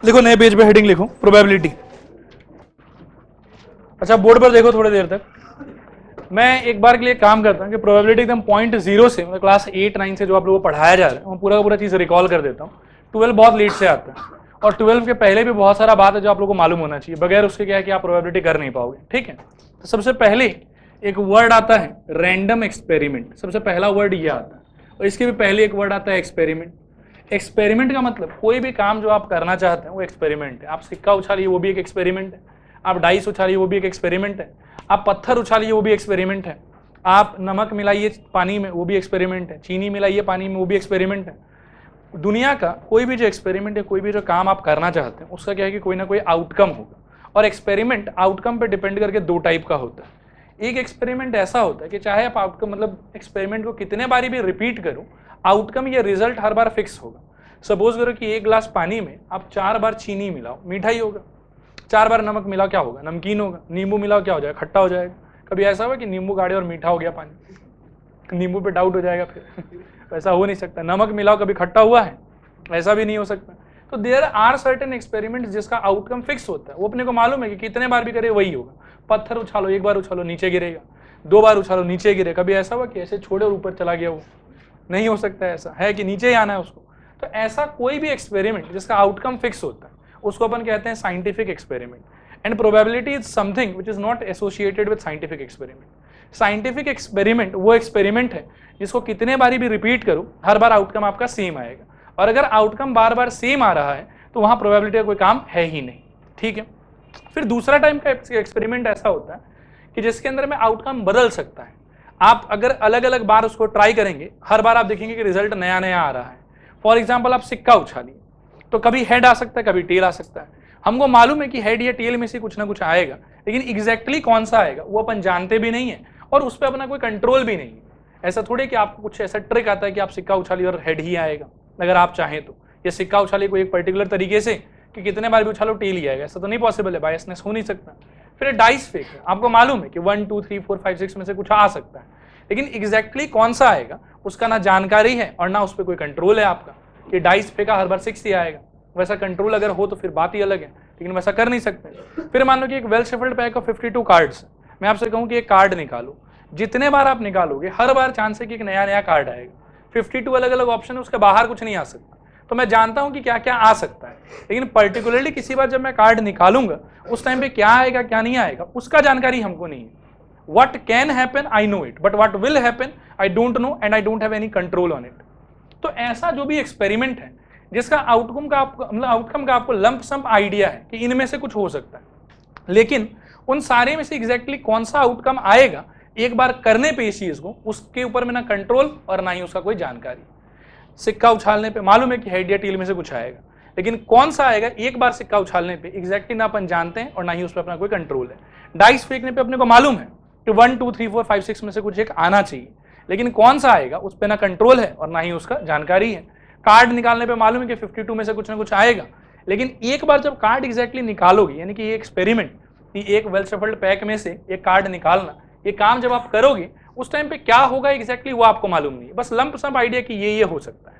लिखो, नए पेज पे हेडिंग लिखो प्रोबेबिलिटी। अच्छा बोर्ड पर देखो थोड़ी देर तक। मैं एक बार के लिए काम करता हूँ कि प्रोबेबिलिटी एकदम पॉइंट जीरो से, मतलब क्लास 8-9 से जो आप लोगों को पढ़ाया जा रहा है, मैं पूरा का पूरा चीज रिकॉल कर देता हूँ। 12 बहुत लेट से आता है, और 12 के पहले भी बहुत सारा बात है जो आप लोगों को मालूम होना चाहिए, बगैर उसके क्या है कि आप प्रोबेबिलिटी कर नहीं पाओगे। ठीक है, तो सबसे पहले एक वर्ड आता है रैंडम एक्सपेरिमेंट, सबसे पहला वर्ड ये आता है, और इसके भी पहले एक वर्ड आता है एक्सपेरिमेंट। एक्सपेरिमेंट का मतलब कोई भी काम जो आप करना चाहते हैं वो एक्सपेरिमेंट है। आप सिक्का उछालिए वो भी एक एक्सपेरिमेंट है, आप डाइस उछालिए वो भी एक एक्सपेरिमेंट है, आप पत्थर उछालिए वो भी एक्सपेरिमेंट है, आप नमक मिलाइए पानी में वो भी एक्सपेरिमेंट है, चीनी मिलाइए पानी में वो भी एक्सपेरिमेंट है। दुनिया का कोई भी जो एक्सपेरिमेंट है, कोई भी जो काम आप करना चाहते हैं, उसका क्या है कि कोई ना कोई आउटकम होगा। और एक्सपेरिमेंट आउटकम पे डिपेंड करके दो टाइप का होता है। एक एक्सपेरिमेंट ऐसा होता है कि चाहे आप आउटकम मतलब एक्सपेरिमेंट को कितने बारी भी रिपीट करो, आउटकम या रिजल्ट हर बार फिक्स होगा। सपोज करो कि एक गिलास पानी में आप 4 बार चीनी मिलाओ, मीठा ही होगा। 4 बार नमक मिलाओ, क्या होगा? नमकीन होगा। नींबू मिलाओ, क्या हो जाएगा? खट्टा हो जाएगा। कभी ऐसा हुआ कि नींबू गाढ़े और मीठा हो गया पानी? नींबू पे डाउट हो जाएगा फिर ऐसा हो नहीं सकता। नमक मिलाओ, कभी खट्टा हुआ है? ऐसा भी नहीं हो सकता। तो देयर आर सर्टेन एक्सपेरिमेंट जिसका आउटकम फिक्स होता है, वो अपने को मालूम है कि कितने बार भी करे वही होगा। पत्थर उछालो, एक बार उछालो नीचे गिरेगा, 2 बार उछालो नीचे गिरे। कभी ऐसा हुआ कि ऐसे छोड़े और ऊपर चला गया? वो नहीं हो सकता। ऐसा है कि नीचे ही आना है उसको। तो ऐसा कोई भी एक्सपेरिमेंट जिसका आउटकम फिक्स होता है उसको अपन कहते हैं scientific experiment. And probability is something which is not associated with scientific experiment. Scientific experiment वो एक्सपेरिमेंट है जिसको कितने बारी भी रिपीट करो, हर बार आउटकम आपका सेम आएगा। और अगर आउटकम बार बार सेम आ रहा है तो वहां प्रोबेबिलिटी का कोई काम है ही नहीं। ठीक है। फिर दूसरा टाइम का एक्सपेरिमेंट ऐसा होता है कि जिसके अंदर में आउटकम बदल सकता है। आप अगर अलग अलग बार उसको ट्राई करेंगे, हर बार आप देखेंगे कि रिजल्ट नया नया आ रहा है। फॉर एग्जाम्पल, आप सिक्का उछालिए तो कभी हेड आ सकता है, कभी टेल आ सकता है। हमको मालूम है कि हेड या टेल में से कुछ ना कुछ आएगा, लेकिन एग्जैक्टली कौन सा आएगा वो अपन जानते भी नहीं है, और उस पर अपना कोई कंट्रोल भी नहीं है। ऐसा थोड़ी कि आपको कुछ ऐसा ट्रिक आता है कि आप सिक्का उछालिए और हेड ही आएगा अगर आप चाहें तो, या सिक्का उछालिए कोई एक पर्टिकुलर तरीके से कि कितने बार भी उछालो टेल ही आएगा। ऐसा तो नहीं पॉसिबल है, बायसनेस हो नहीं सकता। फिर डाइस फेंक, आपको मालूम है कि 1 2 3 4 5 6 में से कुछ आ सकता है, लेकिन एग्जैक्टली कौन सा आएगा उसका ना जानकारी है और ना उस पर कोई कंट्रोल है आपका कि डाइस फेंका हर बार 6 ही आएगा। वैसा कंट्रोल अगर हो तो फिर बात ही अलग है, लेकिन वैसा कर नहीं सकते। फिर मान लो कि एक well shuffled pack of 52 cards, मैं आपसे कहूं कि एक कार्ड निकालो, जितने बार आप निकालोगे हर बार चांस है कि एक नया नया कार्ड आएगा। 52 अलग अलग ऑप्शन है, उसके बाहर कुछ नहीं आ सकता। तो मैं जानता हूं कि क्या क्या आ सकता है, लेकिन पर्टिकुलरली किसी बार जब मैं कार्ड निकालूंगा उस टाइम पे क्या आएगा क्या नहीं आएगा उसका जानकारी हमको नहीं है। What can happen I know it, but what will happen I don't know and I don't have any control on it। तो ऐसा जो भी एक्सपेरिमेंट है जिसका आउटकम का आपको मतलब आउटकम का आपको लंप सम आइडिया है कि इनमें से कुछ हो सकता है, लेकिन उन सारे में से एग्जैक्टली कौन सा आउटकम आएगा एक बार करने पे इस चीज को, उसके ऊपर में ना कंट्रोल और ना ही उसका कोई जानकारी। सिक्का उछालने पे मालूम है कि हेड या टेल में से कुछ आएगा, लेकिन कौन सा आएगा एक बार सिक्का उछालने पे एग्जैक्टली ना अपन जानते हैं और ना ही उस पर अपना कोई कंट्रोल है। डाइस फेंकने पे अपने को मालूम है कि 1 2 3 4 5 6 में से कुछ एक आना चाहिए, लेकिन कौन सा आएगा उस पर ना कंट्रोल है और ना ही उसका जानकारी है। कार्ड निकालने पे मालूम है कि 52 में से कुछ ना कुछ आएगा, लेकिन एक बार जब कार्ड एग्जैक्टली निकालोगे, यानी कि ये एक्सपेरिमेंट, एक वेल शफल्ड पैक में से एक कार्ड निकालना, ये काम जब आप करोगे उस टाइम पे क्या होगा एग्जैक्टली वो आपको मालूम नहीं है, बस लंप सम आइडिया कि ये हो सकता है।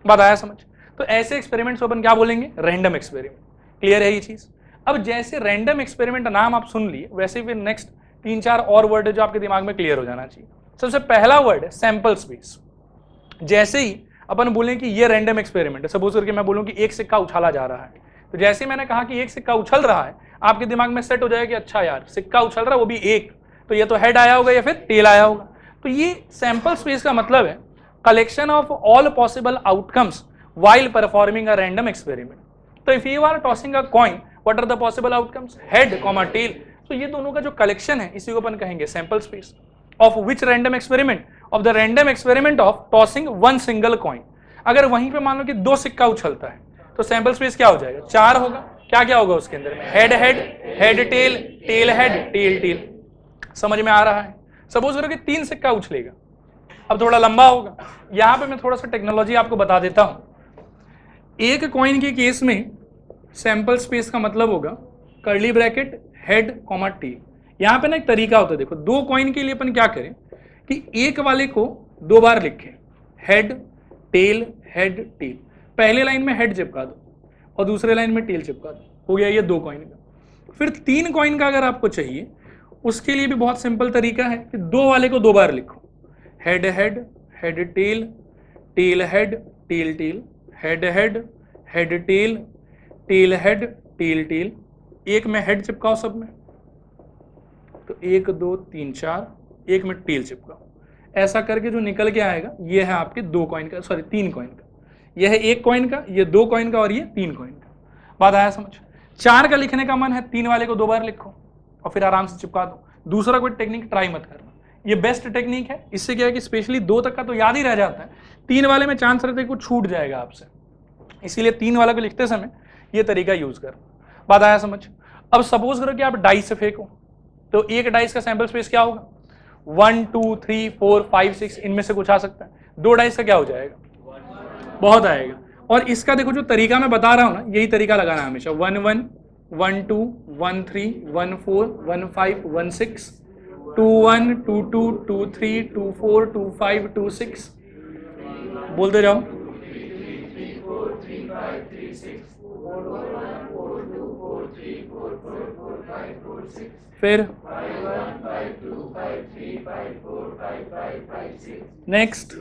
बात आया समझ? तो ऐसे एक्सपेरिमेंट्स को अपन क्या बोलेंगे? Random experiment. क्लियर है ये चीज? अब जैसे रैंडम एक्सपेरिमेंट नाम आप सुन लिए, वैसे फिर नेक्स्ट 3-4 और वर्ड है जो आपके दिमाग में क्लियर हो जाना चाहिए। सबसे पहला वर्ड है सैंपल स्पेस। जैसे ही अपन बोलें कि ये रैंडम एक्सपेरिमेंट है, सपोज करके मैं बोलूं कि एक सिक्का उछाला जा रहा है, तो जैसे ही मैंने कहा कि एक सिक्का उछल रहा है, आपके दिमाग में सेट हो जाएगा कि अच्छा यार सिक्का उछल रहा है वो भी एक, तो ये तो हेड आया होगा या फिर टेल आया होगा। तो ये सैंपल स्पेस का मतलब है collection of all possible outcomes while performing a random experiment। तो if you are tossing a coin, what are the possible outcomes? Head, tail। तो ये दोनों का जो कलेक्शन है इसी को अपन कहेंगे sample space. Of which random experiment? Of the random experiment of tossing 1 single coin. अगर वहीं पे मान लो कि 2 सिक्का उछलता है तो सैंपल स्पेस क्या हो जाएगा? 4 होगा। क्या क्या होगा उसके अंदर में? Head head, head tail, tail head, tail tail. समझ में आ रहा है? सपोज करो कि 3 सिक्का उछलेगा, अब थोड़ा लंबा होगा। यहां पे मैं थोड़ा सा टेक्नोलॉजी आपको बता देता हूं। एक कॉइन के केस में सैंपल स्पेस का मतलब होगा curly bracket head comma tail. यहां पे ना एक तरीका होता है, देखो 2 कॉइन के लिए अपन क्या करें कि एक वाले को 2 बार लिखें, हेड टेल हेड टेल। पहले लाइन में हेड चिपका दो, और दूसरे लाइन में टेल चिपका दो, हो गया ये 2 कॉइन का। फिर 3 कॉइन का अगर आपको चाहिए, उसके लिए भी बहुत सिंपल तरीका है कि 2 वाले को 2 बार लिखो, head head, head tail, tail head, tail tail, head head, head tail, tail head, tail tail. एक में हेड चिपकाओ सब में, तो 1 2 3 4, एक में टेल चिपकाओ। ऐसा करके जो निकल के आएगा ये है आपके 2 कॉइन का, सॉरी 3 कॉइन का। यह है 1 कॉइन का, ये 2 कॉइन का और ये 3 कॉइन का। बात आया समझ? 4 का लिखने का मन है, 3 वाले को 2 बार लिखो और फिर आराम से चिपका दो। दूसरा कोई टेक्निक ट्राई मत करना, ये बेस्ट टेक्निक है। इससे क्या है कि स्पेशली 2 तक का तो याद ही रह जाता है, 3 वाले में चांस रहता है कुछ छूट जाएगा आपसे, इसीलिए 3 वाला को लिखते समय ये तरीका यूज करना। बात आया समझ? अब सपोज करो कि आप डाइस से फेंको, तो एक डाइस का सैंपल स्पेस क्या होगा? 1 2 3 4 5 6, इनमें से कुछ आ सकता है। 2 डाइस का क्या हो जाएगा? बहुत आएगा। और इसका देखो जो तरीका मैं बता रहा हूं ना, यही तरीका लगाना है हमेशा। 1 1 1 2 1 3 1 4 1 5 1 6, 2 1 2 2 2 3 2 4 2 5 2 6, बोलते जाओ। फिर नेक्स्ट,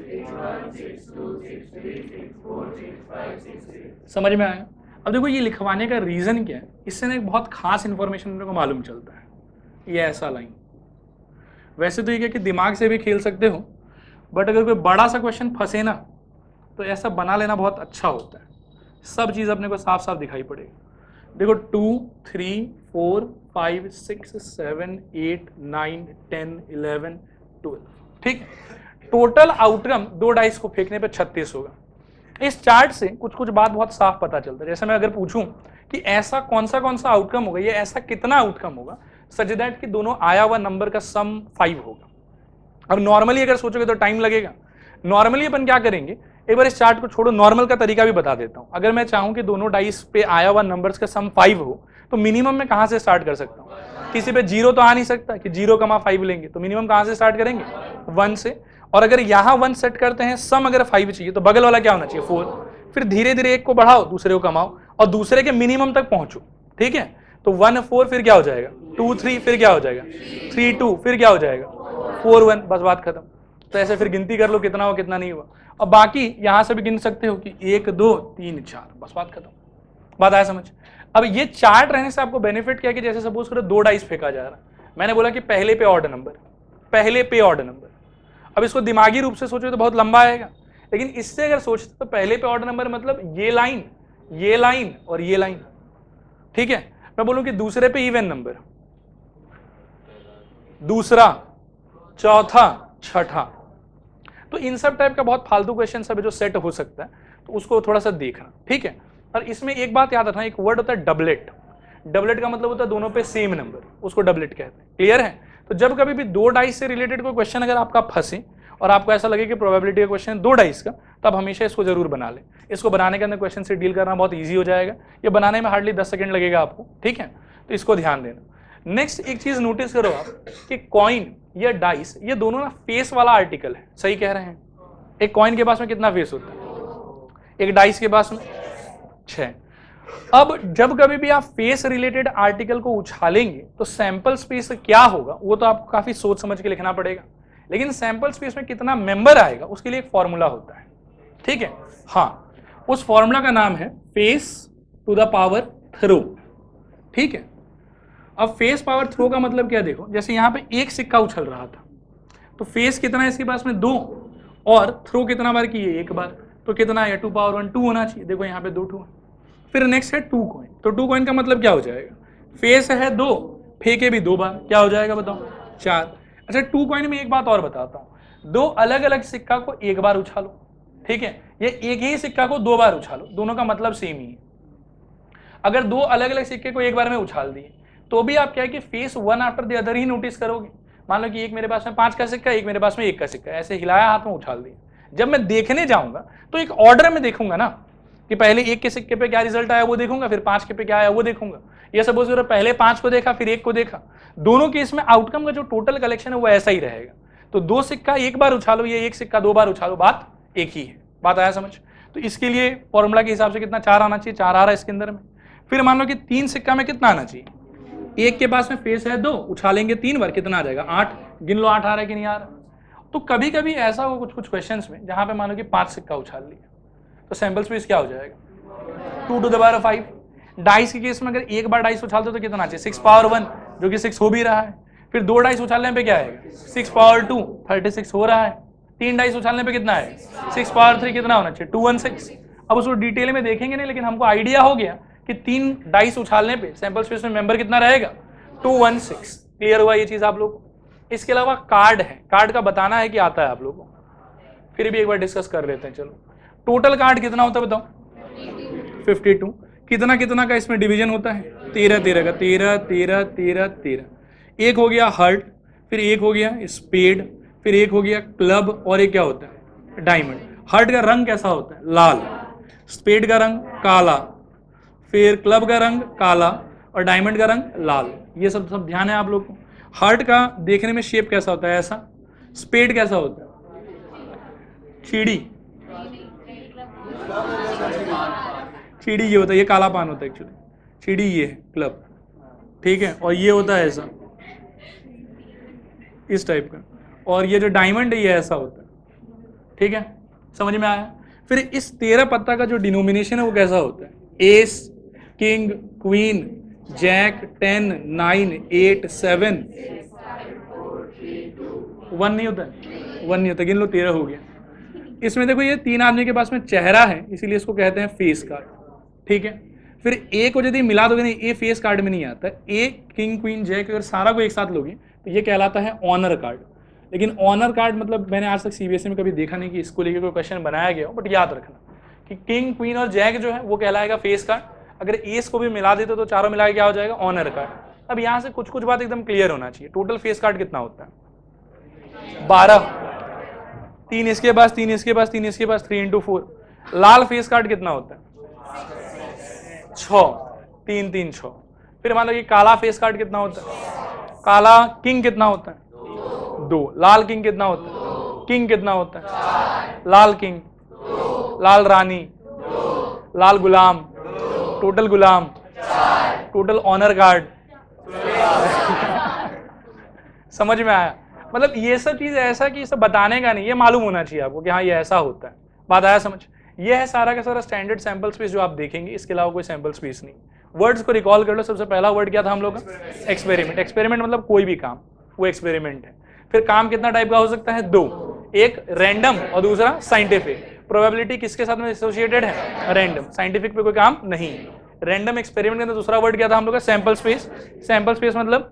समझ में आया? अब देखो ये लिखवाने का रीजन क्या है, इससे ना एक बहुत खास इंफॉर्मेशन मेरे को मालूम चलता है। ये ऐसा लाइन, वैसे तो ये क्या कि दिमाग से भी खेल सकते हो, बट अगर कोई बड़ा सा क्वेश्चन फंसे ना, तो ऐसा बना लेना बहुत अच्छा होता है। सब चीज़ अपने को साफ साफ दिखाई पड़ेगी। देखो 2 3 4 5 6 7 8 9 10 11 12, ठीक। टोटल आउटकम 2 डाइस को फेंकने पे 36 होगा। इस चार्ट से कुछ कुछ बात बहुत साफ पता चलता है। जैसे मैं अगर पूछूं कि ऐसा कौन सा आउटकम होगा, ये ऐसा कितना आउटकम होगा सच दैट कि दोनों आया हुआ नंबर का सम 5 होगा। अब नॉर्मली अगर सोचोगे तो टाइम लगेगा। नॉर्मली अपन क्या करेंगे, एक बार इस चार्ट को छोड़ो, नॉर्मल का तरीका भी बता देता हूं। अगर मैं चाहूं कि दोनों डाइस पे आया हुआ नंबर्स का सम 5 हो, तो मिनिमम मैं कहां से स्टार्ट कर सकता हूं? किसी पे 0 तो आ नहीं सकता कि 0,5 लेंगे, तो मिनिमम कहां से स्टार्ट करेंगे? 1 से। और अगर यहां 1 सेट करते हैं, सम अगर 5 चाहिए, तो बगल वाला क्या होना चाहिए? 4। फिर धीरे धीरे एक को बढ़ाओ, दूसरे को कमाओ और दूसरे के मिनिमम तक पहुंचो, ठीक है। तो 1 4 फिर क्या हो जाएगा? 2 3 फिर क्या हो जाएगा? 3 2 फिर क्या हो जाएगा? 4 1, बस बात खत्म। तो ऐसे फिर गिनती कर लो कितना हुआ कितना नहीं हुआ, और बाकी यहां से भी गिन सकते हो कि 1 2 3 4, बस बात खत्म। बात आया समझ? अब ये चार्ट रहने से आपको बेनिफिट क्या है कि जैसे सपोज करो 2 डाइस फेंका जा रहा है, मैंने बोला कि पहले पे ऑड नंबर, पहले पे ऑड नंबर। अब इसको दिमागी रूप से सोचो तो बहुत लंबा आएगा, लेकिन इससे अगर सोचते तो पहले पे ऑड नंबर मतलब ये लाइन और ये लाइन, ठीक है। मैं बोलूं कि दूसरे पे इवन नंबर, दूसरा, चौथा, छठा। तो इन सब टाइप का बहुत फालतू क्वेश्चन सब जो सेट हो सकता है, तो उसको थोड़ा सा देखना, ठीक है। और इसमें एक बात याद रखना, एक वर्ड होता है डबलेट। डबलेट का मतलब होता है दोनों पे सेम नंबर, उसको डबलेट कहते हैं। क्लियर है? तो जब कभी भी 2 डाइस से रिलेटेड कोई क्वेश्चन अगर आपका फंसे और आपको ऐसा लगे कि प्रोबेबिलिटी का क्वेश्चन 2 डाइस का, तब हमेशा इसको जरूर बना ले। इसको बनाने के अंदर क्वेश्चन से डील करना बहुत ईजी हो जाएगा। ये बनाने में हार्डली 10 सेकंड लगेगा आपको, ठीक है। तो इसको ध्यान देना। नेक्स्ट एक चीज नोटिस करो आप कि कॉइन या डाइस, ये दोनों ना फेस वाला आर्टिकल है। सही कह रहे हैं? एक कॉइन के पास में कितना फेस होता है? एक डाइस के पास में 6। अब जब कभी भी आप फेस रिलेटेड आर्टिकल को उछालेंगे तो सैंपल स्पेस क्या होगा वो तो आपको काफी सोच समझ के लिखना पड़ेगा, लेकिन सैंपल स्पेस में कितना मेंबर आएगा उसके लिए एक फॉर्मूला होता है, ठीक है। हाँ, उस फॉर्मूला का नाम है face to the power throw, ठीक है। अब फेस पावर थ्रो का मतलब क्या? देखो जैसे यहां पे एक सिक्का उछल रहा था, तो फेस कितना है इसके पास में? 2, और थ्रो कितना बार की है? 1 बार। तो कितना है? 2 पावर 1, 2 होना चाहिए। देखो यहाँ पे 2 2 है। फिर नेक्स्ट है 2 कॉइन। तो 2 कॉइन का मतलब क्या हो जाएगा? फेस है 2, फेंके भी 2 बार, क्या हो जाएगा बताओ? 4। अच्छा 2 कॉइन में एक बात और बताता हूँ, 2 अलग अलग सिक्का को 1 बार उछालो, ठीक है। ये एक ही सिक्का को 2 बार उछालो, दोनों का मतलब सेम ही है। अगर 2 अलग अलग सिक्के को 1 बार में उछाल दिए तो भी आप क्या है कि phase one after the other he notice करोगे। मान लो कि एक मेरे पास में 5 का सिक्का, एक मेरे पास में 1 का सिक्का, ऐसे हिलाया, हाथ में उछाल दिया। जब मैं देखने जाऊंगा तो एक ऑर्डर में देखूंगा ना, कि पहले 1 के सिक्के पे क्या रिजल्ट आया वो देखूंगा, फिर 5 के पे क्या आया वो देखूंगा। ये सपोज करो पहले 5 को देखा फिर 1 को देखा, दोनों केस में आउटकम का जो टोटल कलेक्शन है वो ऐसा ही रहेगा। तो 2 सिक्का 1 बार उछालो, ये 1 सिक्का 2 बार उछालो, बात एक ही है। बात आया समझ? तो इसके लिए फॉर्मूला के हिसाब से कितना 4 आना चाहिए, 4 आ रहा है इसके अंदर में। फिर मान लो कि 3 सिक्का में कितना आना चाहिए, एक के पास में फेस है 2, उछालेंगे 3 बार, कितना आ जाएगा 8, गिन लो 8 आ रहा है कि नहीं आ रहा। तो कभी कभी ऐसा हो कुछ क्वेश्चंस में जहां पे मानो कि 5 सिक्का उछाल लिया, तो सैंपल स्पेस क्या हो जाएगा 2 टू द पावर 5। डाइस के केस में अगर एक बार डाइस उछालते तो कितना चाहिए 6 पावर 1, जो कि 6 हो भी रहा है। फिर 2 डाइस उछालने पे क्या आएगा 6 पावर 2, 36 हो रहा है। 3 डाइस उछालने पे कितना है 6 पावर 3, कितना होना चाहिए 216। अब उसको डिटेल में देखेंगे नहीं, लेकिन हमको आइडिया हो गया कि 3 डाइस उछालने पे सैंपल स्पेस में मेंबर कितना रहेगा 216। क्लियर हुआ ये चीज आप लोग को। इसके अलावा कार्ड है, कार्ड का बताना है कि आता है आप लोगों को, फिर भी एक बार डिस्कस कर लेते हैं। चलो टोटल कार्ड कितना होता है बताओ 52। कितना कितना का इसमें डिवीजन होता है 13 13 का, 13 13 13 13। एक हो गया हार्ट, फिर एक हो गया स्पेड, फिर एक हो गया क्लब, और एक क्या होता है डायमंड। हार्ट का रंग कैसा होता है लाल, स्पेड का रंग काला, फिर क्लब का रंग काला और डायमंड का रंग लाल। ये सब ध्यान है आप लोग को। हार्ट का देखने में शेप कैसा होता है ऐसा, स्पेड कैसा होता है चीड़ी, चीड़ी ये होता है, ये काला पान होता है एक्चुअली, चीड़ी ये है क्लब, ठीक है। और ये होता है ऐसा इस टाइप का, और ये जो डायमंड है ये ऐसा होता है, ठीक है, समझ में आया। फिर इस 13 पत्ता का जो डिनोमिनेशन है वो कैसा होता है, एस, किंग, क्वीन, जैक, 10, 9, 8, 7, 1 नहीं होता है, 1 नहीं होता, गिन लो 13 हो गया। इसमें देखो ये 3 आदमी के पास में चेहरा है, इसीलिए इसको कहते हैं फेस कार्ड, ठीक है। फिर ए को यदि मिला दोगे नहीं, ए फेस कार्ड में नहीं आता, ए किंग क्वीन जैक अगर सारा को एक साथ लोगे तो ये कहलाता है ऑनर कार्ड। लेकिन ऑनर कार्ड मतलब मैंने आज तक सीबीएसई में कभी देखा नहीं कि इसको लेकर कोई क्वेश्चन बनाया गया हो, बट याद रखना कि किंग क्वीन और जैक जो है वो कहलाएगा फेस कार्ड। अगर एस को भी मिला देते तो चारों मिला के क्या हो जाएगा ऑनर कार्ड। अब यहाँ से कुछ बात एकदम क्लियर होना चाहिए। टोटल फेस कार्ड कितना होता है 12, 3 इसके पास, 3 इसके पास, 3 इसके पास, 3 into 4। लाल फेस कार्ड कितना होता है 6, 3 3 6। फिर मान लो कि काला फेस कार्ड कितना होता है, काला किंग कितना होता है 2, लाल किंग कितना होता है, किंग कितना होता है लाल किंग, लाल रानी, लाल गुलाम, टोटल गुलाम, टोटल ऑनर कार्ड। समझ में आया। मतलब ये सब चीज ऐसा कि सब बताने का नहीं, ये मालूम होना चाहिए आपको कि हाँ ये ऐसा होता है। बात आया समझ। ये है सारा का सारा स्टैंडर्ड सैंपल स्पेस जो आप देखेंगे, इसके अलावा कोई सैंपल स्पेस नहीं। वर्ड्स को रिकॉल कर लो। सबसे पहला वर्ड क्या था हम लोग का एक्सपेरिमेंट। एक्सपेरिमेंट मतलब कोई भी काम, वो एक्सपेरिमेंट है। फिर काम कितना टाइप का हो सकता है 2, एक रैंडम और दूसरा साइंटिफिक। प्रोबेबिलिटी किसके साथ में एसोसिएटेड है रैंडम, साइंटिफिक पे कोई काम नहीं है। रैंडम एक्सपेरिमेंट के अंदर दूसरा वर्ड क्या था हम लोग का सैंपल स्पेस। सैंपल स्पेस मतलब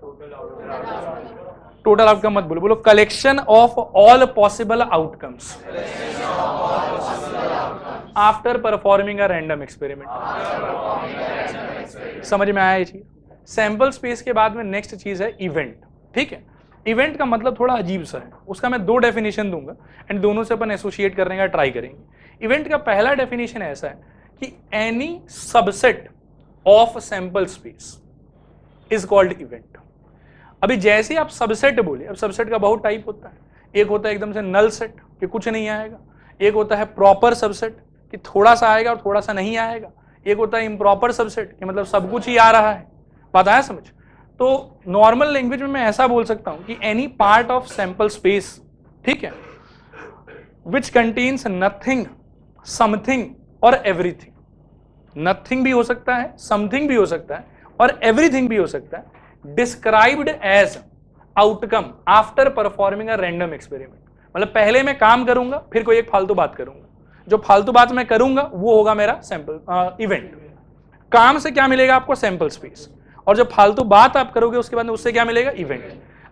टोटल आउटकम मत बोलो, बोलो collection of all possible outcomes after performing a random experiment. समझ में आया ये चीज। सैंपल स्पेस के बाद में नेक्स्ट चीज है इवेंट। ठीक है, इवेंट का मतलब थोड़ा अजीब सा है, उसका मैं 2 डेफिनेशन दूंगा एंड दोनों से अपन एसोसिएट करने का ट्राई करेंगे। इवेंट का पहला डेफिनेशन ऐसा है कि any subset of sample space is called event. अभी जैसे आप सबसेट बोले, अब सबसेट का बहुत टाइप होता है। एक होता है एकदम से नल सेट कि कुछ नहीं आएगा, एक होता है प्रॉपर सबसेट कि थोड़ा सा आएगा और थोड़ा सा नहीं आएगा, एक होता है इम्प्रॉपर सबसेट कि मतलब सब कुछ ही आ रहा है। बात आया समझ। तो नॉर्मल लैंग्वेज में मैं ऐसा बोल सकता हूं कि any part of sample space, ठीक है, विच कंटेन्स नथिंग, समथिंग और एवरीथिंग। नथिंग भी हो सकता है, समथिंग भी हो सकता है और एवरीथिंग भी हो सकता है। Described as outcome after performing a random experiment. मतलब पहले मैं काम करूंगा, फिर कोई एक फालतू बात करूंगा, जो फालतू बात मैं करूंगा वो होगा मेरा सैंपल इवेंट। काम से क्या मिलेगा आपको सैंपल स्पेस, और जो फालतू बात आप करोगे उसके बाद उससे क्या मिलेगा इवेंट।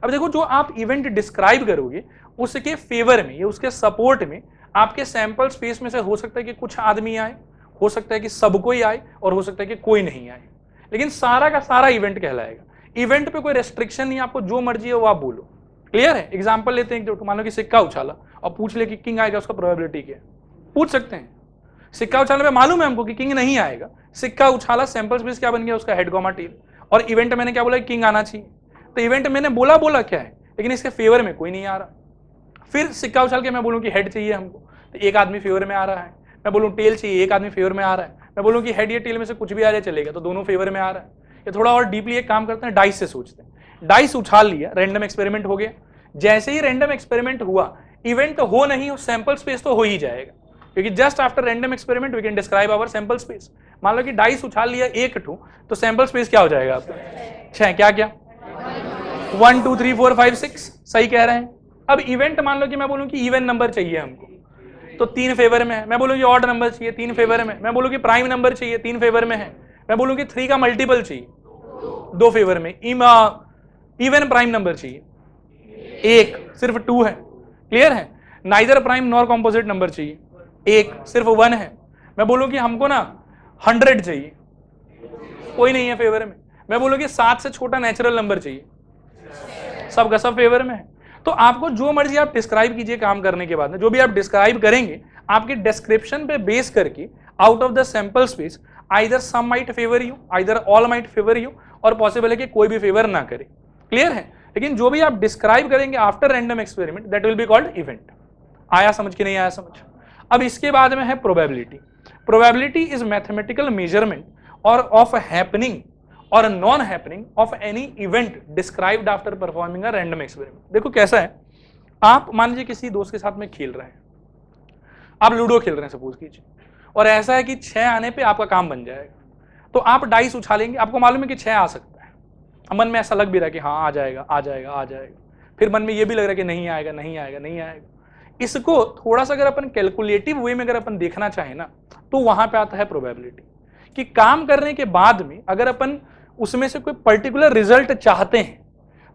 अब देखो जो आप इवेंट डिस्क्राइब करोगे उसके फेवर में या उसके सपोर्ट में आपके सैंपल स्पेस में से हो सकता है कि कुछ आदमी आए, हो सकता है कि सब कोई आए और हो सकता है कि कोई नहीं आए, लेकिन सारा का सारा इवेंट कहलाएगा। इवेंट पे कोई रेस्ट्रिक्शन नहीं, आपको जो मर्जी है वो आप बोलो। क्लियर है। एग्जांपल लेते हैं, जो मान लो कि सिक्का उछाला और पूछ ले कि किंग आएगा, उसका प्रोबेबिलिटी क्या है, पूछ सकते हैं। सिक्का उछालने पे मालूम है हमको कि किंग नहीं आएगा, सिक्का उछाला, सैंपल स्पेस क्या बन गया उसका हेड कॉमा टेल, और इवेंट मैंने क्या बोला किंग आना चाहिए। तो इवेंट मैंने बोला क्या है, लेकिन इसके फेवर में कोई नहीं आ रहा। फिर सिक्का उछाल के मैं बोलूं कि हेड चाहिए हमको, तो एक आदमी फेवर में आ रहा है। मैं बोलूँ टेल चाहिए, एक आदमी फेवर में आ रहा है, मैं बोलूँ कि हेड या टेल में से कुछ भी आ जाए चलेगा, तो दोनों फेवर में आ रहा है। ये थोड़ा और डीपली एक काम करते हैं, डाइस से सोचते हैं। डाइस उछाल लिया, रैंडम एक्सपेरिमेंट हो गया। जैसे ही रैंडम एक्सपेरिमेंट हुआ, इवेंट हो नहीं, सैंपल स्पेस तो हो ही जाएगा, क्योंकि just after random experiment we can describe our sample space. मान लो कि डाइस उछाल लिया एक ठू, तो सैंपल स्पेस क्या हो जाएगा आपका? 6। क्या क्या? 1 2 3 4 5 6, सही कह रहे हैं। अब इवेंट मान लो कि मैं बोलूं कि इवन नंबर चाहिए हमको, तो 3 फेवर में है। मैं बोलूं कि ऑड नंबर चाहिए, 3 फेवर में। मैं बोलूं कि प्राइम नंबर चाहिए, 3 फेवर में है। मैं बोलूं कि 3 का मल्टीपल चाहिए, 2 फेवर में। इवन प्राइम नंबर चाहिए, 1, सिर्फ 2 है। क्लियर है? Neither prime nor composite number चाहिए, 1, सिर्फ 1 है। मैं बोलूं कि हमको ना 100 चाहिए, कोई नहीं है फेवर में। मैं बोलूं कि 7 से छोटा नेचुरल नंबर चाहिए, सबका सब फेवर में है। तो आपको जो मर्जी आप डिस्क्राइब कीजिए काम करने के बाद में, जो भी आप डिस्क्राइब करेंगे, आपके डिस्क्रिप्शन पे बेस करके out of the sample space either some might favour you, either all might favour you, और पॉसिबल है कि कोई भी फेवर ना करे। क्लियर है? लेकिन जो भी आप डिस्क्राइब करेंगे after random experiment, that will be called event. आया समझ कि नहीं आया समझ? अब इसके बाद में है probability. Probability is mathematical measurement और ऑफ हैपनिंग और non happening of any event described after performing a random experiment. देखो कैसा है, आप मान लीजिए किसी दोस्त के साथ में खेल रहे हैं, आप लूडो खेल रहे हैं सपोज कीजिए, और ऐसा है कि 6 आने पे आपका काम बन जाएगा, तो आप डाइस उछालेंगे, आपको मालूम है कि 6 आ सकता है, मन में ऐसा लग भी रहा है कि हाँ आ जाएगा आ जाएगा आ जाएगा, फिर मन में ये भी लग रहा है कि नहीं आएगा नहीं आएगा नहीं आएगा। इसको थोड़ा सा अगर अपन कैलकुलेटिव वे में अगर अपन देखना चाहें ना, तो वहां पे आता है प्रोबेबिलिटी, कि काम करने के बाद में अगर अपन उसमें से कोई पर्टिकुलर रिजल्ट चाहते हैं,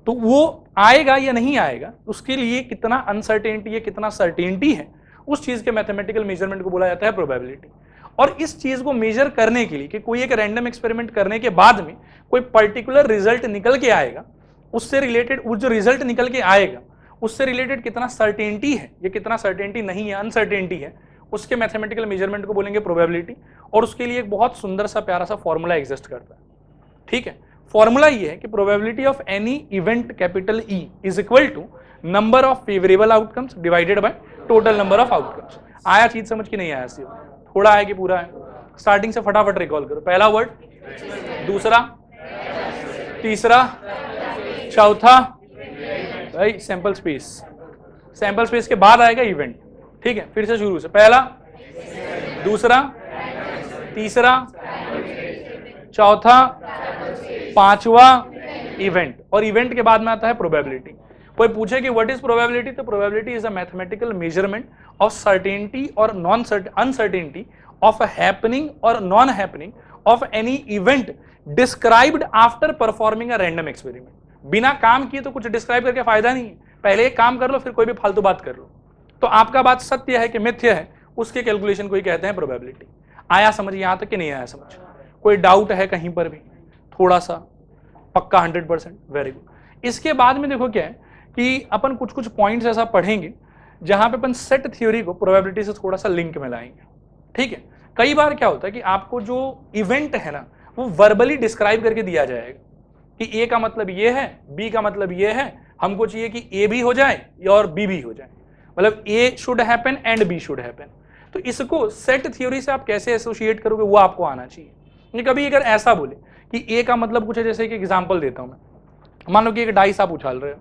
तो वो आएगा या नहीं आएगा, उसके लिए कितना अनसर्टेनिटी है कितना सर्टेनिटी है, उस चीज के मैथमेटिकल मेजरमेंट को बोला जाता है प्रोबेबिलिटी। और इस चीज को मेजर करने के लिए कि कोई एक रैंडम एक्सपेरिमेंट करने के बाद में कोई पर्टिकुलर रिजल्ट निकल के आएगा, उससे रिलेटेड वो जो रिजल्ट निकल के आएगा उससे रिलेटेड कितना सर्टेनिटी है, ये कितना सर्टेनिटी नहीं है, अनसर्टेनिटी है, उसके मैथमेटिकल मेजरमेंट को बोलेंगे प्रोबेबिलिटी। और उसके लिए एक बहुत सुंदर सा प्यारा सा फॉर्मूला एग्जिस्ट करता है। ठीक है? फॉर्मूला ये है कि probability of any event capital E is equal to number of favourable outcomes divided by total number of outcomes. आया चीज समझ की नहीं आया? थोड़ा है कि पूरा है? स्टार्टिंग से फटाफट रिकॉल करो। पहला वर्ड, दूसरा, तीसरा, चौथा, भाई सैंपल स्पेस। सैंपल स्पेस के बाद आएगा इवेंट। ठीक है? फिर से शुरू से, पहला, दूसरा, तीसरा, चौथा, पांचवा, इवेंट। और इवेंट के बाद में आता है प्रोबेबिलिटी। कोई पूछे कि व्हाट इज प्रोबेबिलिटी, तो probability is a mathematical measurement of certainty और नॉन अनसर्टेनिटी ऑफ हैपनिंग और non happening of any event described after performing a random experiment. बिना काम किए तो कुछ डिस्क्राइब करके फायदा नहीं है, पहले एक काम कर लो फिर कोई भी फालतू बात कर लो। तो आपका बात सत्य है कि मिथ्य है, उसके कैलकुलेशन को ही कहते हैं प्रोबेबिलिटी। आया समझ यहां तक कि नहीं आया समझ? कोई डाउट है कहीं पर भी? थोड़ा सा? पक्का 100%? Very good. इसके बाद में देखो क्या है कि अपन कुछ कुछ पॉइंट्स ऐसा पढ़ेंगे जहां पे अपन सेट थ्योरी को प्रोबेबिलिटी से थोड़ा सा लिंक में लाएंगे। ठीक है? कई बार क्या होता है कि आपको जो इवेंट है ना, वो वर्बली डिस्क्राइब करके दिया जाएगा कि ए का मतलब ये है, बी का मतलब ये है, हमको चाहिए कि ए भी हो जाए और बी भी हो जाए, मतलब A should happen and B should happen. तो इसको सेट थ्योरी से आप कैसे एसोसिएट करोगे, वो आपको आना चाहिए। कभी अगर ऐसा बोले कि ए का मतलब कुछ है, जैसे कि एग्जांपल देता हूं मैं, मान लो कि एक डाइस आप उछाल रहे हो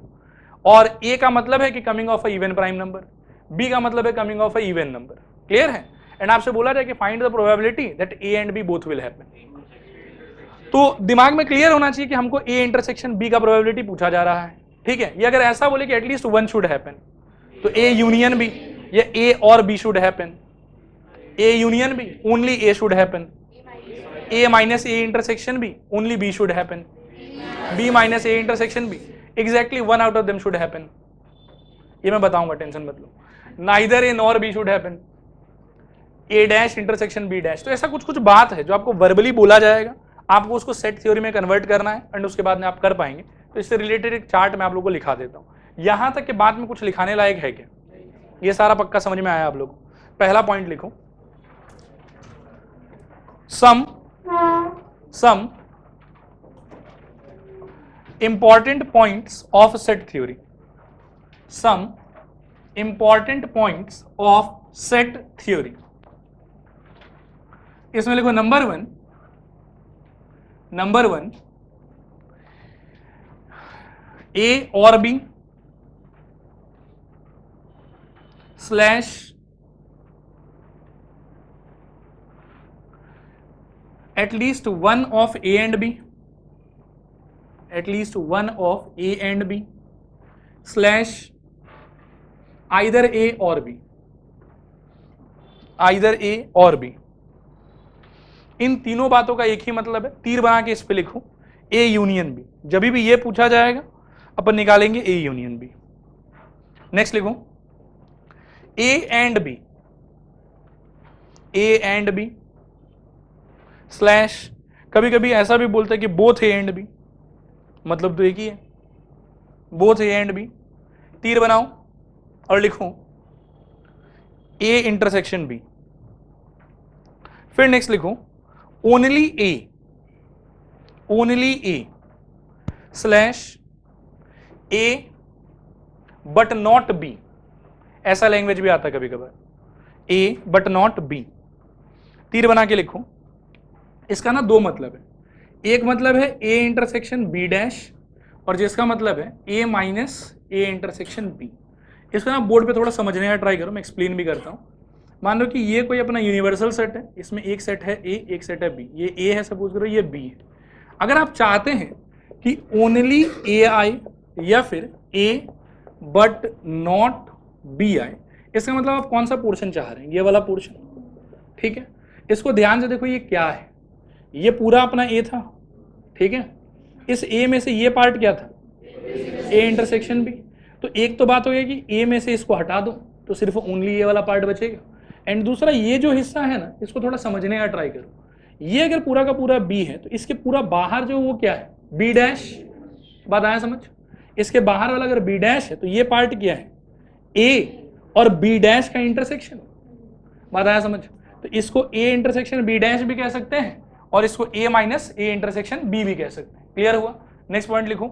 और ए का मतलब है कि coming of a even prime number, B का मतलब है coming of a even number. Clear है? एंड आपसे बोला जाए कि find the probability that A and B both will happen. तो दिमाग में क्लियर होना चाहिए कि हमको ए इंटरसेक्शन बी का प्रोबेबिलिटी पूछा जा रहा है। ठीक है? ये अगर ऐसा बोले कि एटलीस्ट वन शुड हैपन, तो ए यूनियन बी, या ए और B should happen, A union B, only A should happen, A minus A intersection B, only B should happen, B minus A intersection B, exactly one out of them should happen. ये मैं बताऊंगा, tension मत लो। Neither A nor B should happen, A dash intersection B dash. तो ऐसा कुछ कुछ बात है जो आपको वर्बली बोला जाएगा, आपको उसको सेट थ्योरी में कन्वर्ट करना है एंड उसके बाद में आप कर पाएंगे। तो इससे रिलेटेड एक चार्ट मैं आप लोगों को लिखा देता हूं। यहां तक के बाद में कुछ लिखाने लायक है क्या? ये सारा पक्का समझ में आया आप लोग? पहला पॉइंट लिखो, some important points of set theory, some important points of set theory. इसमें लिखो नंबर वन ए और B slash at least one of A and B, at least one of A and B slash either A or B, either A और B। इन तीनों बातों का एक ही मतलब है, तीर बना के इस पे लिखो A यूनियन B। जब भी ये पूछा जाएगा अपन निकालेंगे A यूनियन B। नेक्स्ट लिखो A एंड B स्लैश, कभी कभी ऐसा भी बोलते हैं कि बोथ ए एंड बी, मतलब तो एक ही है, बोथ ए एंड बी। तीर बनाओ और लिखो ए इंटरसेक्शन बी। फिर नेक्स्ट लिखो only A slash A but not be. ऐसा लैंग्वेज भी आता है कभी कभार, ए बट नॉट बी। तीर बना के लिखो। इसका ना दो मतलब है, एक मतलब है ए इंटरसेक्शन बी डैश, और जिसका मतलब है ए माइनस ए इंटरसेक्शन बी। इसको ना बोर्ड पे थोड़ा समझने का ट्राई करो, मैं एक्सप्लेन भी करता हूँ। मान लो कि ये कोई अपना यूनिवर्सल सेट है, इसमें एक सेट है ए, एक सेट है बी। ये ए है सपोज करो, ये बी है। अगर आप चाहते हैं कि ओनली ए आए या फिर ए बट नॉट बी आए, इसका मतलब आप कौन सा पोर्शन चाह रहे हैं, ये वाला पोर्शन, ठीक है। इसको ध्यान से देखो, ये क्या है, ये पूरा अपना ए था, ठीक है। इस ए में से ये पार्ट क्या था, ए इंटरसेक्शन बी। तो एक तो बात हो गई कि ए में से इसको हटा दो तो सिर्फ ओनली ये वाला पार्ट बचेगा। एंड दूसरा, ये जो हिस्सा है ना, इसको थोड़ा समझने का ट्राई करो। ये अगर पूरा का पूरा बी है तो इसके पूरा बाहर जो वो क्या है, बी डैश। बात आया समझ? इसके बाहर वाला अगर बी डैश है तो ये पार्ट क्या है, ए और बी डैश का इंटरसेक्शन। बात आया समझ? तो इसको ए इंटरसेक्शन बी डैश भी कह सकते हैं और इसको ए माइनस ए इंटरसेक्शन बी भी कह सकते हैं। क्लियर हुआ? नेक्स्ट पॉइंट लिखो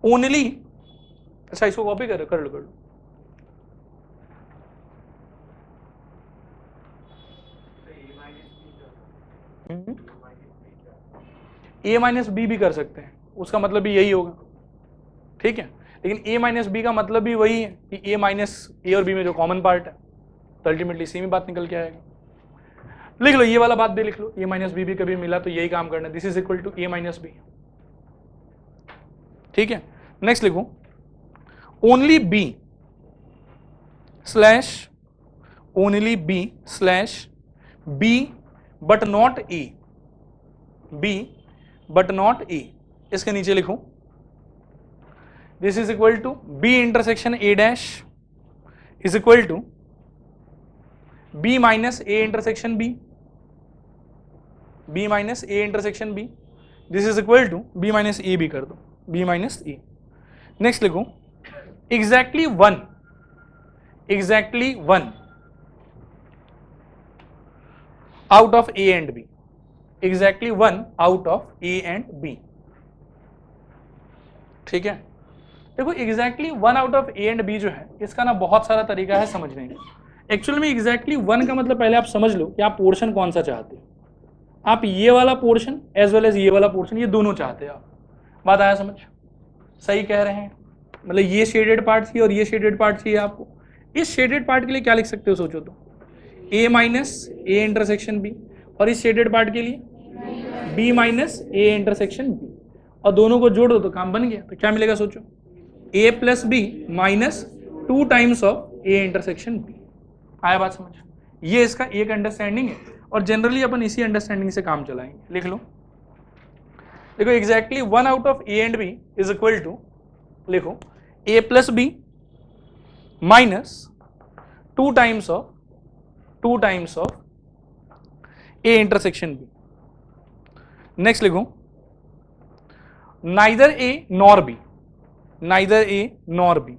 ओनली। अच्छा, इसको कॉपी कर लो। ए माइनस बी भी कर सकते हैं, उसका मतलब भी यही होगा, ठीक है। लेकिन ए माइनस बी का मतलब भी वही है कि ए माइनस ए और बी में जो कॉमन पार्ट है, तो अल्टीमेटली सेम ही बात निकल के आएगा। लिख लो ये वाला बात भी लिख लो, ए माइनस बी भी कभी मिला तो यही काम करना, this is equal to A minus B, ठीक है। नेक्स्ट लिखो only B slash B but not A, B but not A. इसके नीचे लिखो this is equal to B intersection A dash is equal to B minus A intersection B, B minus A intersection B. This is equal to B minus A भी कर दो, B minus A. Next लिखो exactly one out of A and B, exactly one out of A and B, ठीक है। देखो exactly one out of A and B जो है, इसका ना बहुत सारा तरीका है समझने का। एक्चुअल में एग्जैक्टली वन का मतलब पहले आप समझ लो कि आप पोर्शन कौन सा चाहते हो। आप ये वाला पोर्शन एज वेल एज ये वाला पोर्शन, ये दोनों चाहते हो आप। बात आया समझ? सही कह रहे हैं, मतलब ये शेडेड पार्ट चाहिए और ये शेडेड पार्ट चाहिए आपको। इस शेडेड पार्ट के लिए क्या लिख सकते हो सोचो तो, A minus A intersection B, और इस शेडेड पार्ट के लिए B minus A intersection B, और दोनों को जोड़ दो तो काम बन गया। तो क्या मिलेगा सोचो, A plus B minus 2 times of A intersection B. आया बात समझ? ये इसका एक अंडरस्टैंडिंग है, और जनरली अपन इसी अंडरस्टैंडिंग से काम चलाएंगे। लिख लो, देखो exactly one out of A and B is equal to, लिखो A plus B minus 2 times of A intersection B. Next लिखो neither A nor B, neither A nor B,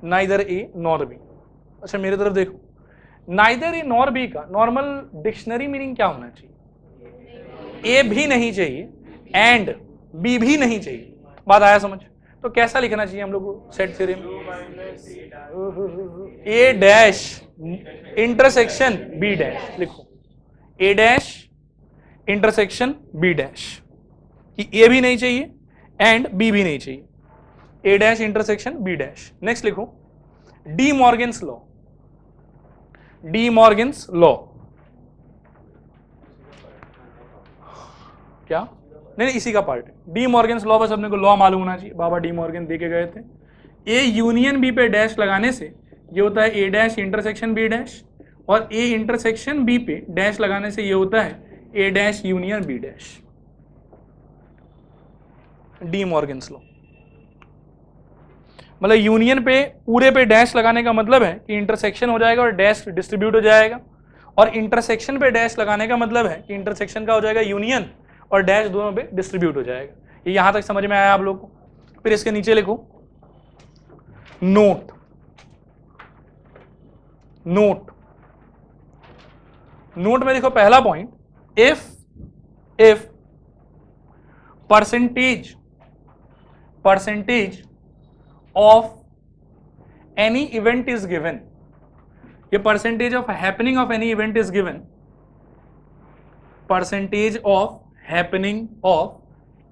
neither A nor B. अच्छा मेरी तरफ देखो, neither A nor B का normal dictionary meaning क्या होना चाहिए, ए भी नहीं चाहिए एंड बी भी नहीं चाहिए। बात आया समझ? तो कैसा लिखना चाहिए हम लोग को सेट थ्योरी में? ए डैश इंटरसेक्शन बी डैश लिखो, ए डैश इंटरसेक्शन बी डैश, कि ए भी नहीं चाहिए एंड बी भी नहीं चाहिए, A dash intersection B dash. Next लिखो De Morgan's law, De Morgan's law क्या? नहीं इसी का पार्ट है। डी मॉर्गन्स लॉ बस अपने को लॉ मालूम होना चाहिए, बाबा डी मॉर्गन दे के गए थे। ए यूनियन बी पे डैश लगाने से ये होता है A dash intersection B dash, और ए इंटरसेक्शन बी पे डैश लगाने से ये होता है A dash union B dash, De Morgan's law. मतलब यूनियन पे पूरे पे डैश लगाने का मतलब है कि इंटरसेक्शन हो जाएगा और डैश डिस्ट्रीब्यूट हो जाएगा, और इंटरसेक्शन पे डैश लगाने का मतलब है कि इंटरसेक्शन का हो जाएगा यूनियन और डैश दोनों पे डिस्ट्रीब्यूट हो जाएगा। ये यहां तक समझ में आया आप लोग को? फिर इसके नीचे लिखो नोट, नोट, नोट में देखो पहला point, if percentage of any event is given, ये percentage of happening of any event is given, percentage of happening of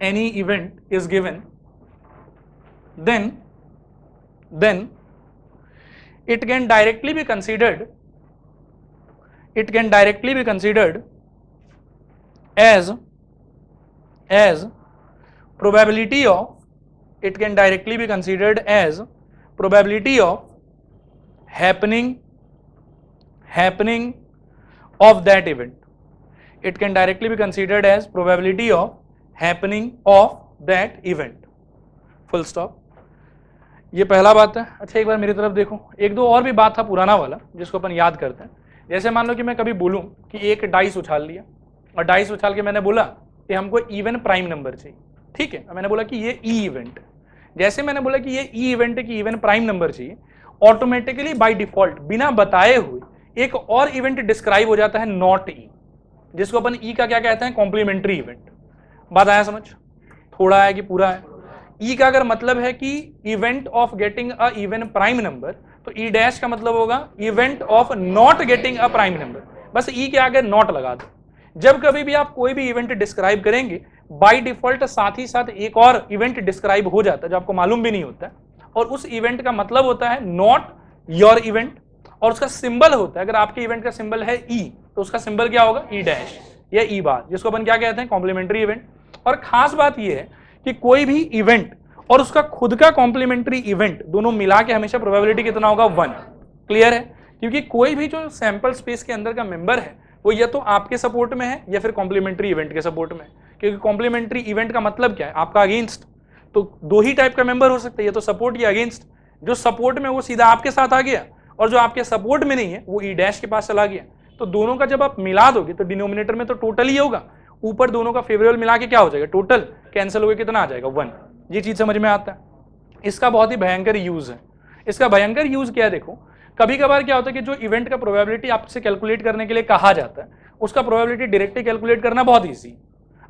any event is given, then it can directly be considered, it can directly be considered as probability of, it can directly be considered as probability of happening of that event, it can directly be considered as probability of happening of that event, full stop। ये पहला बात है। अच्छा एक बार मेरी तरफ देखो, एक दो और भी बात था पुराना वाला जिसको अपन याद करते हैं। जैसे मान लो कि मैं कभी बोलूं कि एक डाइस उछाल लिया, और डाइस उछाल के मैंने बोला कि हमको इवन प्राइम नंबर चाहिए, ठीक है, मैंने बोला कि ये ई इवेंट, जैसे मैंने बोला कि ये ई इवेंट है कि इवन प्राइम नंबर चाहिए, ऑटोमेटिकली बाय डिफॉल्ट बिना बताए हुए एक और इवेंट डिस्क्राइब हो जाता है नॉट ई, जिसको अपन ई का क्या कहते हैं? Complementary event. बात आया समझ? थोड़ा है कि पूरा है? ई का अगर मतलब है कि event of getting a even prime number, तो ई डैश का मतलब होगा event of not getting a prime number, बस ई के आगे नॉट लगा दो। जब कभी भी आप कोई भी इवेंट डिस्क्राइब करेंगे बाय डिफॉल्ट साथ ही साथ एक और इवेंट डिस्क्राइब हो जाता है जो आपको मालूम भी नहीं होता है, और उस इवेंट का मतलब होता है नॉट योर इवेंट, और उसका सिंबल होता है, अगर आपके इवेंट का सिंबल है ई तो उसका सिंबल क्या होगा? ई डैश या ई बार, जिसको अपन क्या कहते हैं? Complementary event. और खास बात यह है कि कोई भी इवेंट और उसका खुद का कॉम्प्लीमेंट्री इवेंट दोनों मिला के हमेशा प्रोबेबिलिटी कितना होगा? 1। क्लियर है? क्योंकि कोई भी जो सैंपल स्पेस के अंदर का मेंबर है वो या तो आपके सपोर्ट में है या फिर कॉम्प्लीमेंट्री इवेंट के सपोर्ट में है, क्योंकि कॉम्प्लीमेंट्री इवेंट का मतलब क्या है? आपका अगेंस्ट। तो दो ही टाइप का मेंबर हो सकता है, या तो सपोर्ट या अगेंस्ट। जो सपोर्ट में वो सीधा आपके साथ आ गया, और जो आपके सपोर्ट में नहीं है वो ई डैश के पास चला गया। तो दोनों का जब आप मिला दोगे तो डिनोमिनेटर में तो टोटल ही होगा, ऊपर दोनों का फेवरेबल मिला के क्या हो जाएगा? टोटल कैंसिल हो गया, कितना आ जाएगा? 1। ये चीज समझ में आता है? इसका बहुत ही भयंकर यूज है। इसका भयंकर यूज क्या है? देखो कभी कभार क्या होता है कि जो इवेंट का प्रोबेबिलिटी आपसे कैलकुलेट करने के लिए कहा जाता है, उसका प्रोबेबिलिटी डायरेक्टली कैलकुलेट करना बहुत ईजी,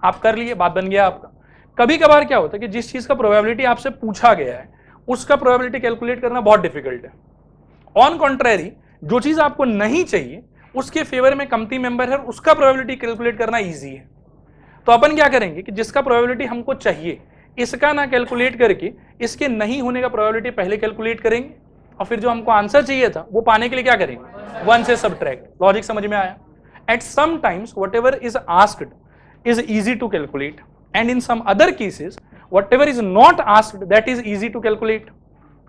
आप कर लिए, बात बन गया आपका। कभी कभार क्या होता है कि जिस चीज का प्रोबेबिलिटी आपसे पूछा गया है उसका प्रोबेबिलिटी कैलकुलेट करना बहुत डिफिकल्ट है। ऑन कॉन्ट्रेरी, जो चीज आपको नहीं चाहिए उसके फेवर में कमती मेंबर है, उसका प्रोबेबिलिटी कैलकुलेट करना इजी है। तो अपन क्या करेंगे कि जिसका प्रोबेबिलिटी हमको चाहिए इसका ना कैलकुलेट करके इसके नहीं होने का प्रोबेबिलिटी पहले कैलकुलेट करेंगे, और फिर जो हमको आंसर चाहिए था वो पाने के लिए क्या करेंगे? 1 से सब्ट्रैक्ट। लॉजिक समझ में आया? At some times whatever is asked is easy to calculate, and in some other cases whatever is not asked that is easy to calculate.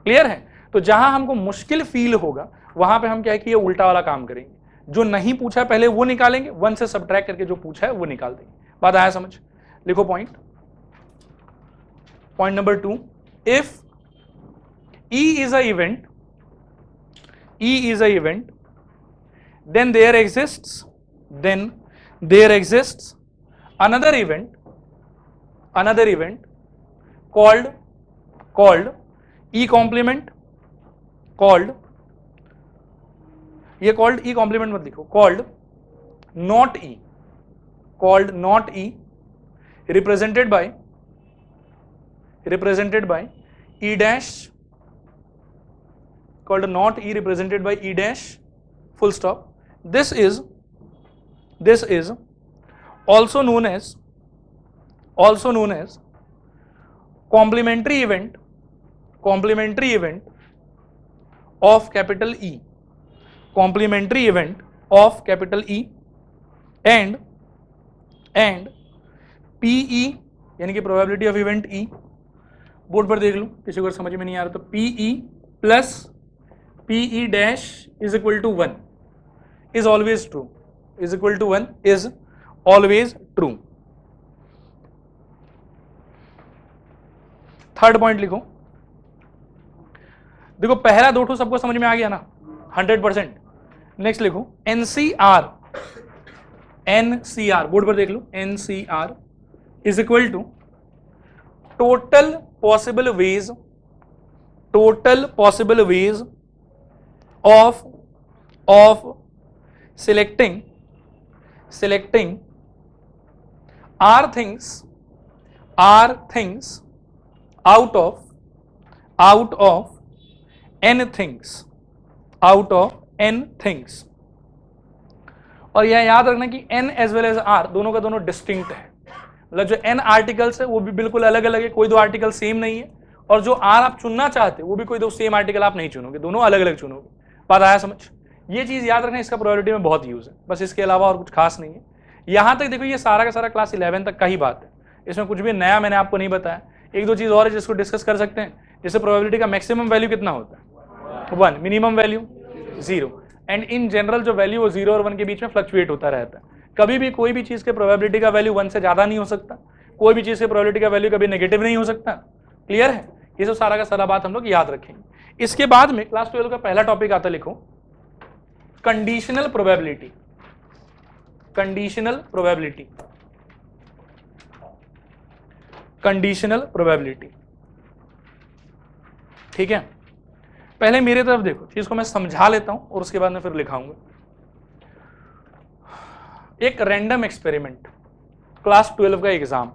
Clear है? तो जहां हमको मुश्किल फील होगा वहां पे हम क्या है कि ये उल्टा वाला काम करेंगे, जो नहीं पूछा पहले वो निकालेंगे, 1 से सब्ट्रैक्ट करके जो पूछा है वो निकाल देंगे। बात आया समझ? लिखो point number 2, if E is a event, then there exists another event called E complement, ये called E complement मत लिखो, called not E, represented by E dash called not E represented by E dash full stop. This is also known as complementary event of capital E, complementary event of capital E and PE यानी कि probability of event E, board पर देख लूं किसी को समझ में नहीं आ रहा तो PE plus PE dash is equal to 1 is always true, is equal to 1 is always true. Third point लिखो, देखो पहला दो ठो सबको समझ में आ गया ना 100%. नेक्स्ट लिखो NCR, बोर्ड पर देख लो, NCR is equal to total possible ways of selecting R things out of n things. और यह याद रखना कि n as well as r दोनों का दोनों डिस्टिंक्ट है, मतलब जो n आर्टिकल्स है वो भी बिल्कुल अलग अलग है, कोई दो आर्टिकल सेम नहीं है, और जो r आप चुनना चाहते हैं वो भी कोई दो सेम आर्टिकल आप नहीं चुनोगे, दोनों अलग अलग चुनोगे. बात आया समझ? ये चीज याद रखना, इसका प्रोबेबिलिटी में बहुत यूज है, बस इसके अलावा और कुछ खास नहीं है. यहां तक देखो ये सारा का सारा क्लास 11 तक का ही बात है, इसमें कुछ भी नया मैंने आपको नहीं बताया. एक दो चीज और है जिसको डिस्कस कर सकते हैं, जैसे प्रोबेबिलिटी का मैक्सिमम वैल्यू कितना होता है 1, minimum value 0, and in general जो वैल्यू वो 0 और 1 के बीच में फ्लक्चुएट होता रहता है. कभी भी कोई भी चीज के प्रोबेबिलिटी का वैल्यू 1 से ज्यादा नहीं हो सकता, कोई भी चीज के प्रोबेबिलिटी का वैल्यू कभी नेगेटिव नहीं हो सकता. क्लियर है? ये सब सारा का सारा बात हम लोग याद रखेंगे. इसके बाद में क्लास 12 का पहला टॉपिक आता, लिखो कंडीशनल प्रोबेबिलिटी. ठीक है, पहले मेरे तरफ देखो, चीज को मैं समझा लेता हूं और उसके बाद में फिर लिखाऊंगा. एक रैंडम एक्सपेरिमेंट, क्लास 12 का एग्जाम,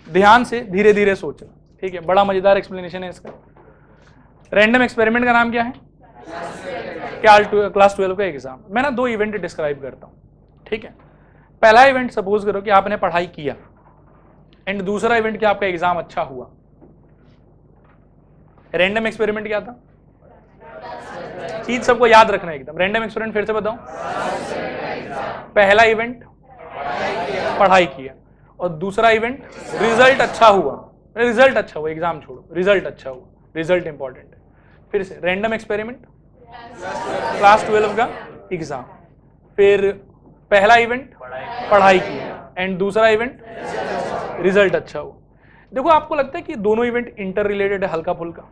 ध्यान से धीरे धीरे सोचो. ठीक है, बड़ा मजेदार एक्सप्लेनेशन है इसका. रैंडम एक्सपेरिमेंट का नाम क्या है? क्लास 12 का एग्जाम. मैं ना दो इवेंट डिस्क्राइब करता हूं. ठीक है, पहला इवेंट सपोज करो कि आपने पढ़ाई किया, एंड दूसरा इवेंट कि आपका एग्जाम अच्छा हुआ. रैंडम एक्सपेरिमेंट क्या था? चीज सबको याद रखना है एकदम. रैंडम एक्सपेरिमेंट फिर से बताऊं, पहला इवेंट पढ़ाई किया और दूसरा इवेंट रिजल्ट अच्छा हुआ. एग्जाम छोड़ो, रिजल्ट अच्छा हुआ, रिजल्ट इंपॉर्टेंट है. फिर से रैंडम एक्सपेरिमेंट, क्लास 12 का एग्जाम, फिर पहला इवेंट पढ़ाई की एंड दूसरा इवेंट रिजल्ट अच्छा हुआ. देखो आपको लगता है कि दोनों इवेंट इंटर रिलेटेड है हल्का फुल्का?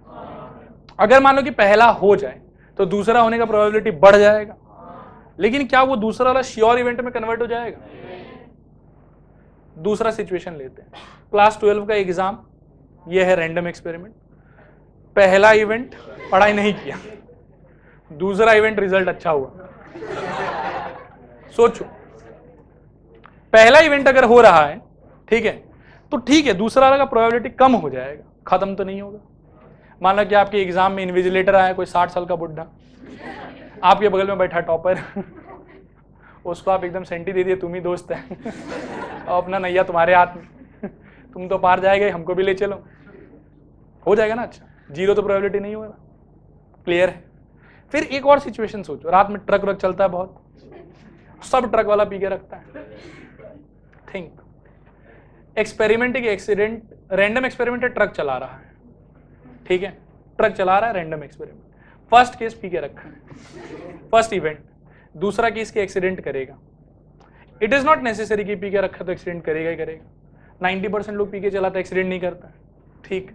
अगर मान लो कि पहला हो जाए तो दूसरा होने का प्रोबेबिलिटी बढ़ जाएगा, लेकिन क्या वो दूसरा वाला श्योर इवेंट में कन्वर्ट हो जाएगा? दूसरा सिचुएशन लेते हैं, क्लास 12 का एग्जाम, ये है रैंडम एक्सपेरिमेंट. पहला इवेंट पढ़ाई नहीं किया, दूसरा इवेंट रिजल्ट अच्छा हुआ. सोचो, पहला इवेंट अगर हो रहा है, ठीक है, तो ठीक है, दूसरा वाला का प्रोबेबिलिटी कम हो जाएगा, खत्म तो नहीं होगा. मान लो कि आपके एग्जाम में इन्विजिलेटर आया, कोई 60 साल का बुढ़ा, आपके बगल में बैठा टॉपर, उसको आप एकदम सेंटी दे दिए, तुम ही दोस्त है, और अपना नैया तुम्हारे हाथ में, तुम तो पार जाएगा, हमको भी ले चलो, हो जाएगा ना. अच्छा, 0 तो प्रोबेबिलिटी नहीं होगा. क्लियर है? फिर एक और सिचुएशन सोचो, रात में ट्रक व्रक चलता है बहुत, सब ट्रक वाला पी के रखता है. थिंक, एक्सपेरिमेंट की एक्सीडेंट, रैंडम एक्सपेरिमेंट है, ट्रक चला रहा है. ठीक है, ट्रक चला रहा है, random experiment. First case P के रखा है, फर्स्ट इवेंट. दूसरा केस के एक्सीडेंट करेगा. इट इज नॉट नेसेसरी कि पी के रखा तो एक्सीडेंट करेगा ही करेगा. 90% लोग पी के चलाता, एक्सीडेंट नहीं करता. ठीक,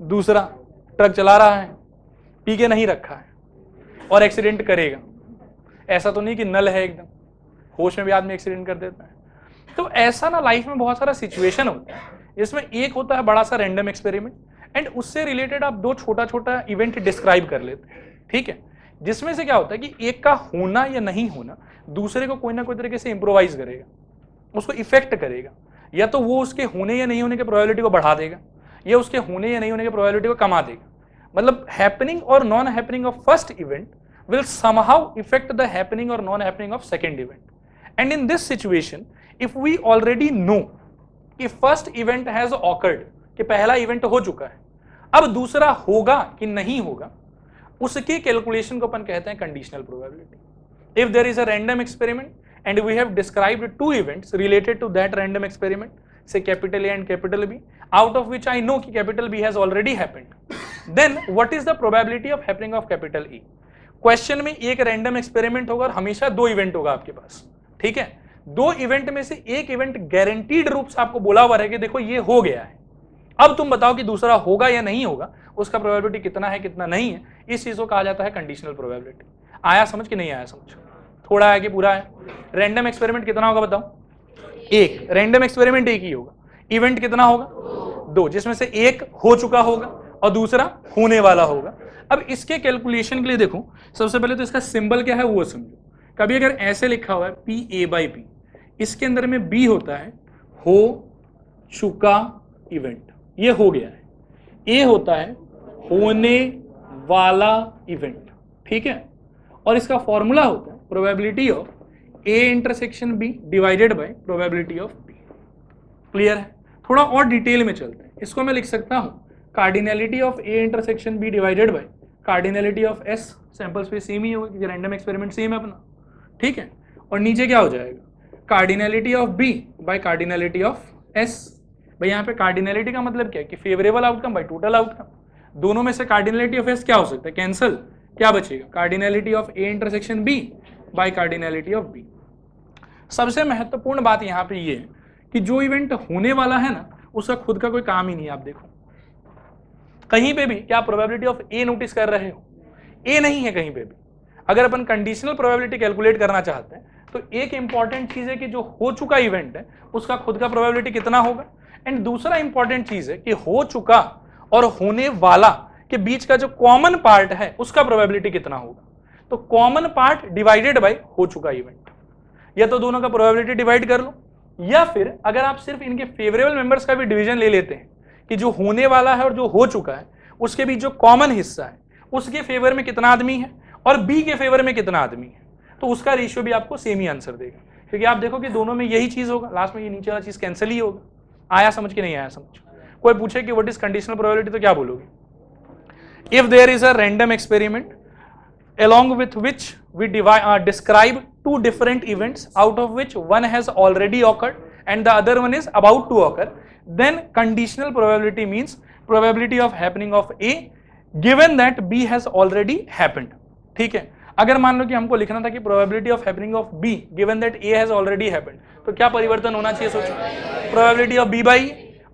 दूसरा ट्रक चला रहा है, पी के नहीं रखा है और एक्सीडेंट करेगा. ऐसा तो नहीं कि नल है एकदम, होश में भी आदमी एक्सीडेंट कर देता है. तो ऐसा ना लाइफ में बहुत सारा सिचुएशन होता है, जिसमें एक होता है बड़ा सा रैंडम एक्सपेरिमेंट, एंड उससे रिलेटेड आप दो छोटा छोटा इवेंट डिस्क्राइब कर लेते हैं. ठीक है, जिसमें से क्या होता है कि एक का होना या नहीं होना दूसरे को कोई ना कोई तरीके से इंप्रोवाइज करेगा, उसको इफेक्ट करेगा. या तो वो उसके होने या नहीं होने के प्रोबेबिलिटी को बढ़ा देगा, ये उसके होने या नहीं होने की प्रोबेबिलिटी को कमा देगा। मतलब हैपनिंग और non happening of first event will somehow affect the happening or non happening of second event. And in this situation, if we already know कि first event has occurred, कि पहला इवेंट हो चुका है, अब दूसरा होगा कि नहीं होगा, उसके कैलकुलेशन को अपन कहते हैं conditional probability. If there is a random experiment and we have described two events related to that random experiment, say capital A and capital B, out of which I know कि capital B has already happened, then what is the probability of happening of capital E? Question में एक random experiment होगा और हमेशा दो event होगा आपके पास, ठीक है। दो इवेंट में से एक इवेंट गारंटीड रूप से आपको बोला हुआ है कि देखो ये हो गया है, अब तुम बताओ कि दूसरा होगा या नहीं होगा, उसका प्रोबेबिलिटी कितना है कितना नहीं है, इस चीज को कहा जाता है कंडीशनल प्रोबेबिलिटी। आया समझ कि नहीं आया समझ? थोड़ा है कि पूरा है? रैंडम एक्सपेरिमेंट कितना होगा बताओ? एक। रैंडम एक्सपेरिमेंट एक ही होगा। इवेंट कितना होगा? दो, जिसमें से एक हो चुका होगा और दूसरा होने वाला होगा। अब इसके कैलकुलेशन के लिए देखो, सबसे पहले तो इसका सिंबल क्या है वो समझो। कभी अगर ऐसे लिखा हुआ है पी ए बाई पी, इसके अंदर में बी होता है हो चुका इवेंट, ये हो गया है। ए होता है होने वाला इवेंट, ठीक है। और इसका फॉर्मूला होता है probability of A intersection B divided by probability of B. Clear है? थोड़ा और डिटेल में चलते हैं। इसको मैं लिख सकता हूं cardinality of A intersection B divided by cardinality of S, sample space same ही होगा क्योंकि रैंडम एक्सपेरिमेंट सेम है अपना, ठीक है। और नीचे क्या हो जाएगा? Cardinality of B by cardinality of S. भाई यहाँ पे कार्डिनलिटी का मतलब क्या है कि favourable outcome by total outcome. दोनों में से कार्डिनलिटी ऑफ एस क्या हो सकता है? कैंसल। क्या बचेगा? Cardinality of A intersection B by cardinality of B. सबसे महत्वपूर्ण बात यहाँ पे ये है कि जो इवेंट होने वाला है ना, उसका खुद का कोई काम ही नहीं है। आप देखो कहीं पे भी क्या प्रोबेबिलिटी ऑफ ए नोटिस कर रहे हो? ए नहीं है कहीं पे भी। अगर अपन कंडीशनल प्रोबेबिलिटी कैलकुलेट करना चाहते हैं तो एक इंपॉर्टेंट चीज है कि जो हो चुका इवेंट है उसका खुद का प्रोबेबिलिटी कितना होगा, एंड दूसरा इंपॉर्टेंट चीज है कि हो चुका और होने वाला के बीच का जो कॉमन पार्ट है उसका प्रोबेबिलिटी कितना होगा। तो कॉमन पार्ट डिवाइडेड बाय हो चुका इवेंट, या तो दोनों का प्रोबेबिलिटी डिवाइड कर लो, या फिर अगर आप सिर्फ इनके फेवरेबल मेंबर्स का भी डिवीजन ले लेते हैं कि जो होने वाला है और जो हो चुका है उसके बीच जो कॉमन हिस्सा है उसके फेवर में कितना आदमी है और बी के फेवर में कितना आदमी है, तो उसका रेशियो भी आपको सेम ही आंसर देगा। क्योंकि आप देखो कि दोनों में यही चीज होगा, लास्ट में ये नीचे वाला चीज कैंसिल ही होगा। आया समझ कि नहीं आया समझ? कोई पूछे कि व्हाट इज कंडीशनल प्रोबेबिलिटी तो क्या बोलोगे? If there is a random experiment along with which we describe two different events out of which one has already occurred and the other one is about to occur, then conditional probability means probability of happening of A given that B has already happened। ठीक है, अगर मान लो कि हमको लिखना था कि probability of happening of B given that A has already happened, तो क्या परिवर्तन होना चाहिए सोचो? probability of B by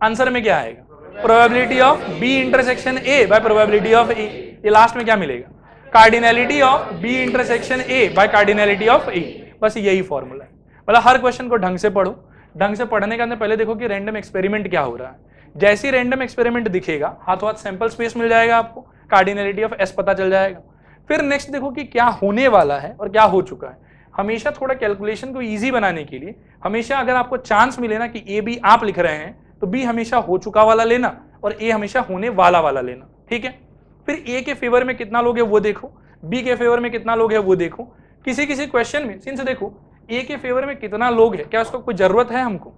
answer में क्या आएगा? probability of B intersection A by probability of A। ये लास्ट में क्या मिलेगा? Cardinality of B intersection A by cardinality of A. बस यही फॉर्मूला है। मतलब हर क्वेश्चन को ढंग से पढ़ो। ढंग से पढ़ने के अंदर पहले देखो कि रैंडम एक्सपेरिमेंट क्या हो रहा है। जैसे ही रैंडम एक्सपेरिमेंट दिखेगा हाथों हाथ सैंपल स्पेस मिल जाएगा आपको, कार्डिनलिटी ऑफ एस पता चल जाएगा। फिर नेक्स्ट देखो कि क्या होने वाला है और क्या हो चुका है। हमेशा थोड़ा कैलकुलेशन को ईजी बनाने के लिए हमेशा अगर आपको चांस मिले ना कि ए बी आप लिख रहे हैं तो बी हमेशा हो चुका वाला लेना और ए हमेशा होने वाला लेना, ठीक है। फिर ए के फेवर में कितना लोग है वो देखो, बी के फेवर में कितना लोग है वो देखो। किसी किसी क्वेश्चन में सिंस देखो ए के फेवर में कितना लोग है, क्या उसको कोई जरूरत है हमको?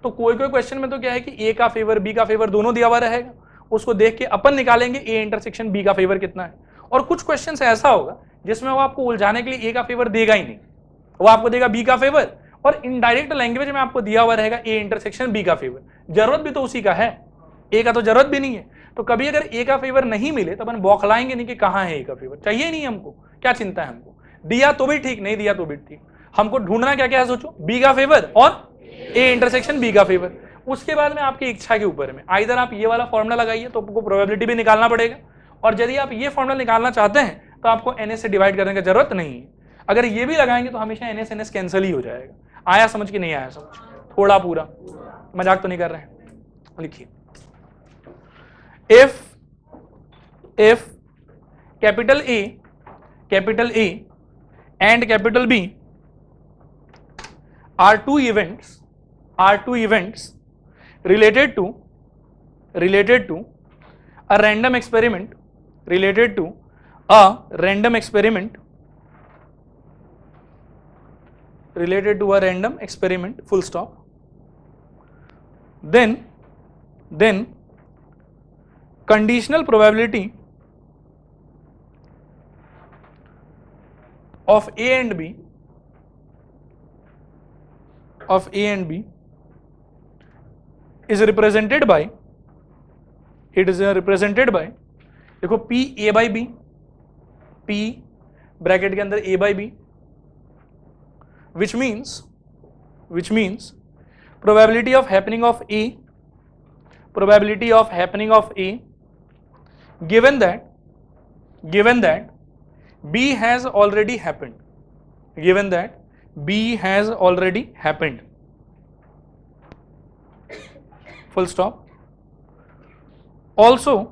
तो कोई कोई क्वेश्चन में तो क्या है कि ए का फेवर बी का फेवर दोनों दिया हुआ रहेगा, उसको देख के अपन निकालेंगे ए इंटरसेक्शन बी का फेवर कितना है। और कुछ क्वेश्चन ऐसा होगा जिसमें वो आपको उलझाने के लिए ए का फेवर देगा ही नहीं, वो आपको देगा बी का फेवर और इनडायरेक्ट लैंग्वेज में आपको दिया हुआ रहेगा ए इंटरसेक्शन बी का फेवर। जरूरत भी तो उसी का है, ए का तो जरूरत भी नहीं है। तो कभी अगर ए का फेवर नहीं मिले तो अपन बौखलाएंगे नहीं कि कहाँ है ए का फेवर, चाहिए नहीं हमको, क्या चिंता है हमको? दिया तो भी ठीक, नहीं दिया तो भी ठीक। हमको ढूंढना क्या क्या है सोचो, बी का फेवर और ए इंटरसेक्शन बी का फेवर। उसके बाद में आपकी इच्छा के ऊपर में आइदर आप ये वाला फॉर्मूला लगाइए तो आपको प्रोबेबिलिटी भी निकालना पड़ेगा, और यदि आप ये फॉर्मूला निकालना चाहते हैं तो आपको एनएस से डिवाइड करने की जरूरत नहीं है। अगर ये भी लगाएंगे तो हमेशा एनएस एनएस कैंसिल ही हो जाएगा। आया समझ कि नहीं आया समझ? थोड़ा पूरा मजाक तो नहीं कर रहे हैं। लिखिए, if capital A and capital B are two events related to related to a random experiment, related to a random experiment, related to a random experiment, full stop. Then conditional probability of A and B, of A and B is represented by, it is represented by, देखो P A by B, P bracket के अंदर A by B, which means probability of happening of A, probability of happening of A, given that B has already happened, given that B has already happened, full stop. Also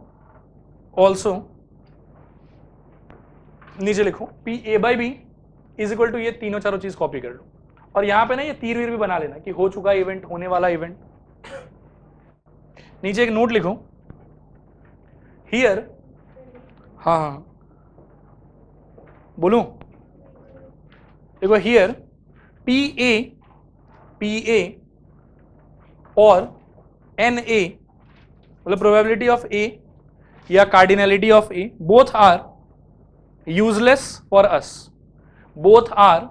नीचे लिखो P A by B is equal to, ये तीनों चारों चीज copy कर लो और यहां पे ना ये तीर वीर भी बना लेना कि हो चुका इवेंट, होने वाला इवेंट। नीचे एक नोट लिखो हियर, हाँ बोलूं, देखो हियर पी ए और एन ए, मतलब प्रोबेबिलिटी ऑफ ए या cardinality of A, both are useless for us, both are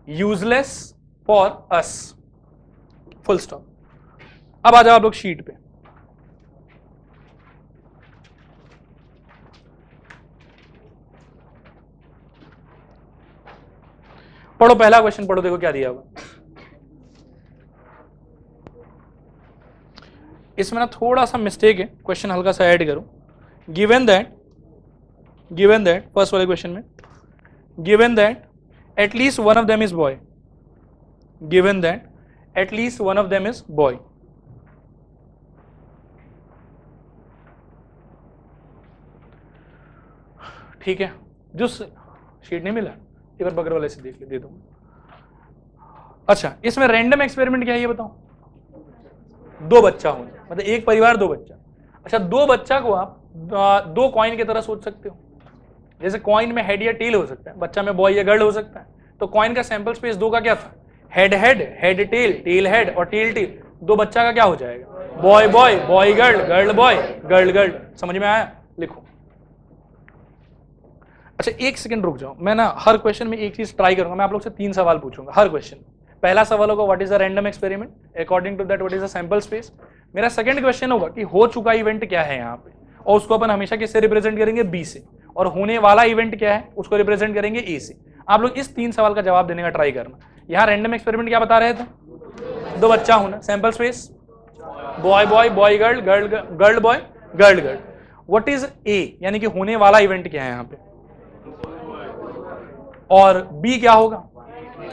useless for us, full stop. अब आ जाओ आप लोग शीट पे। पढ़ो पहला क्वेश्चन पढ़ो, देखो क्या दिया हुआ। इसमें ना थोड़ा सा मिस्टेक है, क्वेश्चन हल्का सा ऐड करो। गिवन दैट फर्स्ट वाले क्वेश्चन में, given that at least one of them is boy, given that at least one of them is boy. ठीक है, जो शीट नहीं मिला एक बार बगल वाले से देख ले, दे दो। अच्छा, इसमें रैंडम एक्सपेरिमेंट क्या है ये बताओ। दो बच्चा होने, मतलब एक परिवार दो बच्चा। अच्छा, दो बच्चा को आप दो कॉइन की तरह सोच सकते हो, जैसे कॉइन में हेड या टेल हो सकता है, बच्चा में बॉय या गर्ल हो सकता है। तो कॉइन का सैंपल स्पेस दो का क्या था, head head, head tail, tail head और टेल टेल। दो बच्चा का क्या हो जाएगा, boy boy, boy girl, girl boy, girl girl. समझ में आया, लिखो। अच्छा एक सेकंड रुक जाओ, मैं ना हर क्वेश्चन में एक चीज ट्राई करूंगा। मैं आप लोग से 3 सवाल पूछूंगा हर क्वेश्चन। पहला सवाल होगा what is the random experiment, according to that what is the sample space. मेरा सेकंड क्वेश्चन होगा कि हो चुका इवेंट क्या है यहाँ पे, और उसको अपन हमेशा किससे रिप्रेजेंट करेंगे, बी से, और होने वाला इवेंट क्या है उसको रिप्रेजेंट करेंगे ए से। आप लोग इस 3 सवाल का जवाब देने का ट्राई करना। यहाँ रैंडम एक्सपेरिमेंट क्या बता रहे थे, दो बच्चा होना, sample space boy boy, boy girl, girl girl boy, girl girl. What is ए, यानी कि होने वाला इवेंट क्या है यहाँ पे, और बी क्या होगा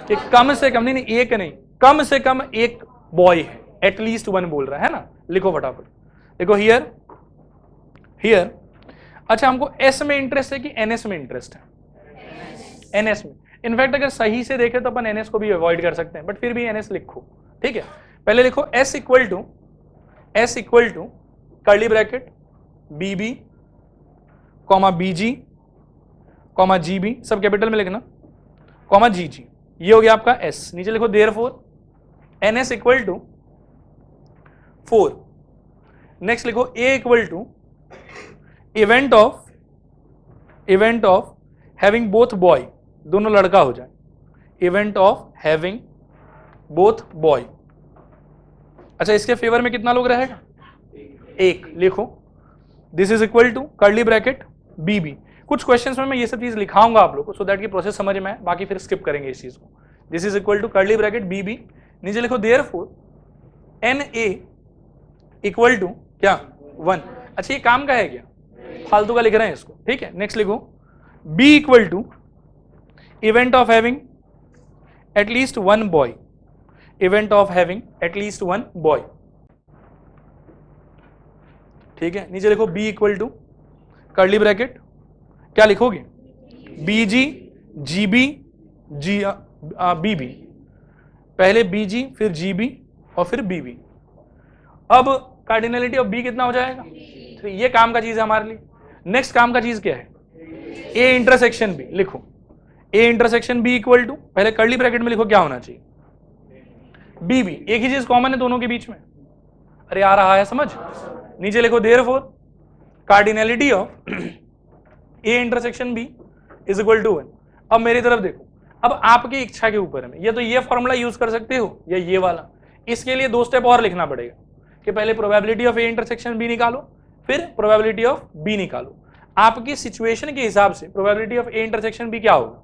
कि कम से कम, नहीं एक नहीं, कम से कम एक बॉय है, एटलीस्ट वन बोल रहा है ना। लिखो फटाफट, देखो हियर हियर। अच्छा, हमको एस में इंटरेस्ट है कि एनएस में इंटरेस्ट है, एनएस में। इनफैक्ट अगर सही से देखें तो अपन एनएस को भी अवॉइड कर सकते हैं, बट फिर भी एनएस लिखो, ठीक है। पहले लिखो S equal to curly bracket BB comma BG comma GB, सब कैपिटल में लिखना, कॉमा जीजी। ये हो गया आपका एस। नीचे लिखो therefore NS equal to 4। Next लिखो A equal to event of having both boy, दोनों लड़का हो जाए, event of having both boy. अच्छा, इसके फेवर में कितना लोग रहेगा, एक। लिखो this is equal to curly bracket BB. कुछ क्वेश्चंस में मैं ये सब चीज लिखाऊंगा आप लोग को, सो दैट की प्रोसेस समझ में आए, बाकी फिर स्किप करेंगे इस चीज को। This is equal to curly bracket BB, नीचे लिखो therefore N A equal to क्या 1। अच्छा, ये काम का है क्या, फालतू का लिख रहे हैं इसको, ठीक है। नेक्स्ट लिखो B equal to event of having at least one boy, event of having at least one boy, ठीक है। नीचे लिखो B equal to curly bracket, क्या लिखोगे, बीजी जीबी जी बीबी, पहले बीजी फिर जीबी और फिर बीबी। अब कार्डिनलिटी ऑफ बी कितना हो जाएगा 3। ये काम का चीज है हमारे लिए। नेक्स्ट काम का चीज क्या है, ए इंटरसेक्शन बी। लिखो A intersection B equal to, पहले कर्ली ब्रैकेट में लिखो क्या होना चाहिए, बी बी, एक ही चीज कॉमन है दोनों के बीच में। अरे आ रहा है समझ, नीचे लिखो therefore cardinality of A intersection B is equal to 1। अब मेरी तरफ देखो, अब आपकी इच्छा के ऊपर है, या तो ये फॉर्मूला यूज कर सकते हो या ये वाला। इसके लिए 2 स्टेप और लिखना पड़ेगा कि पहले probability of A intersection B निकालो, फिर प्रोबेबिलिटी ऑफ बी निकालो। आपकी सिचुएशन के हिसाब से probability of A intersection B क्या होगा,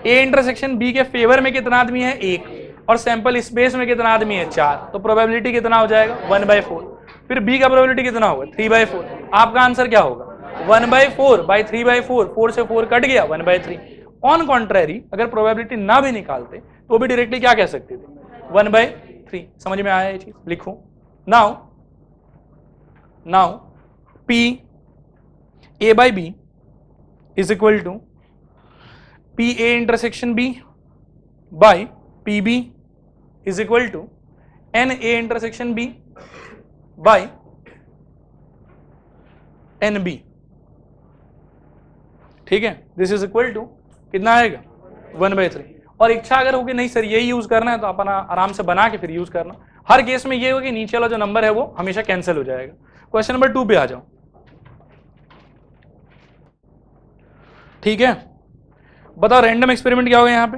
ए इंटरसेक्शन बी के फेवर में कितना आदमी है 1, और सैंपल स्पेस में कितना आदमी है 4, तो प्रोबेबिलिटी कितना हो जाएगा 1/4। फिर बी का प्रोबेबिलिटी कितना होगा 3/4। आपका आंसर क्या होगा 1/4/3/4, 4 से 4 कट गया 1/3। ऑन कॉन्ट्रेरी अगर प्रोबेबिलिटी ना भी निकालते तो भी डायरेक्टली क्या कह सकते थे 1/3। समझ में आया ये चीज, लिखो now P A/B is equal to PA intersection B by PB is equal to NA intersection B by NB। ठीक है, दिस इज इक्वल टू कितना आएगा 1/3। और इच्छा अगर होगी नहीं सर यही यूज करना है तो अपना आराम से बना के फिर यूज करना। हर केस में ये होगा कि नीचे वाला जो नंबर है वो हमेशा कैंसिल हो जाएगा। क्वेश्चन नंबर 2 पे आ जाओ। ठीक है, बताओ रैंडम एक्सपेरिमेंट क्या होगा यहाँ पे,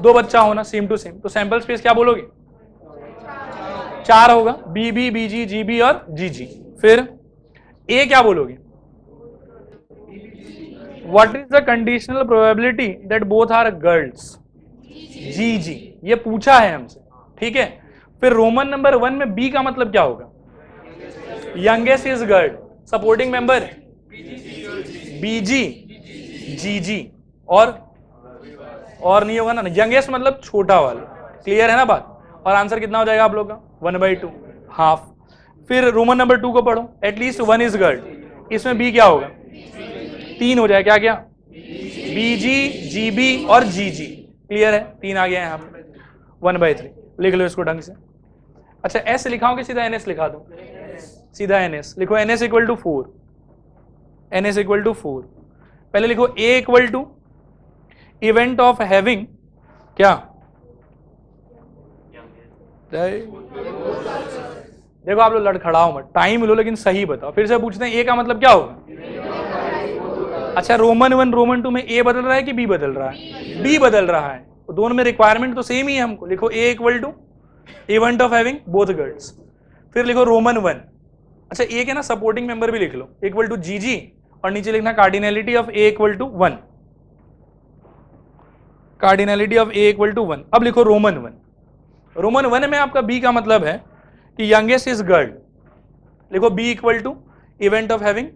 2 बच्चा होना सेम टू सेम, तो सैंपल स्पेस क्या बोलोगे 4 होगा, BB BG GB और GG। फिर A क्या बोलोगे, what is the conditional probability that both are girls, GG। ये पूछा है हमसे, ठीक है। फिर रोमन नंबर 1 में B का मतलब क्या होगा, youngest is girl, supporting member BG GG, और नहीं होगा ना, यंगेस्ट मतलब छोटा वाला, क्लियर है ना बात। और आंसर कितना हो जाएगा आप लोग का 1/2 हाफ। फिर रोमन नंबर 2 को पढ़ो, एटलीस्ट 1 इज गर्ल, इसमें B क्या होगा 3 हो जाएगा, क्या क्या BG GB और GG, क्लियर है, 3 आ गया यहाँ पे 1/3। लिख लो इसको ढंग से। अच्छा S लिखाओ कि सीधा NS लिखा दो, सीधा NS लिखो, NS equal to 4, NS equal to 4। पहले लिखो A equal to event of having क्या, देखो आप लोग लड़खड़ाओ मत, टाइम लो लेकिन सही बताओ। फिर से पूछते हैं A का मतलब क्या होगा, अच्छा रोमन 1 रोमन 2 में A बदल रहा है कि B बदल रहा है, B बदल रहा है, तो दोनों में रिक्वायरमेंट तो सेम ही है हमको। लिखो A equal to event of having both girls. फिर लिखो रोमन 1, अच्छा A के ना सपोर्टिंग मेंबर भी लिख लो, इक्वल टू GG, और नीचे लिखना cardinality of A equal to 1, cardinality of A equal to 1। अब लिखो रोमन 1, रोमन 1 में आपका B का मतलब है कि यंगेस्ट इज गर्ल, लिखो B equal to event of having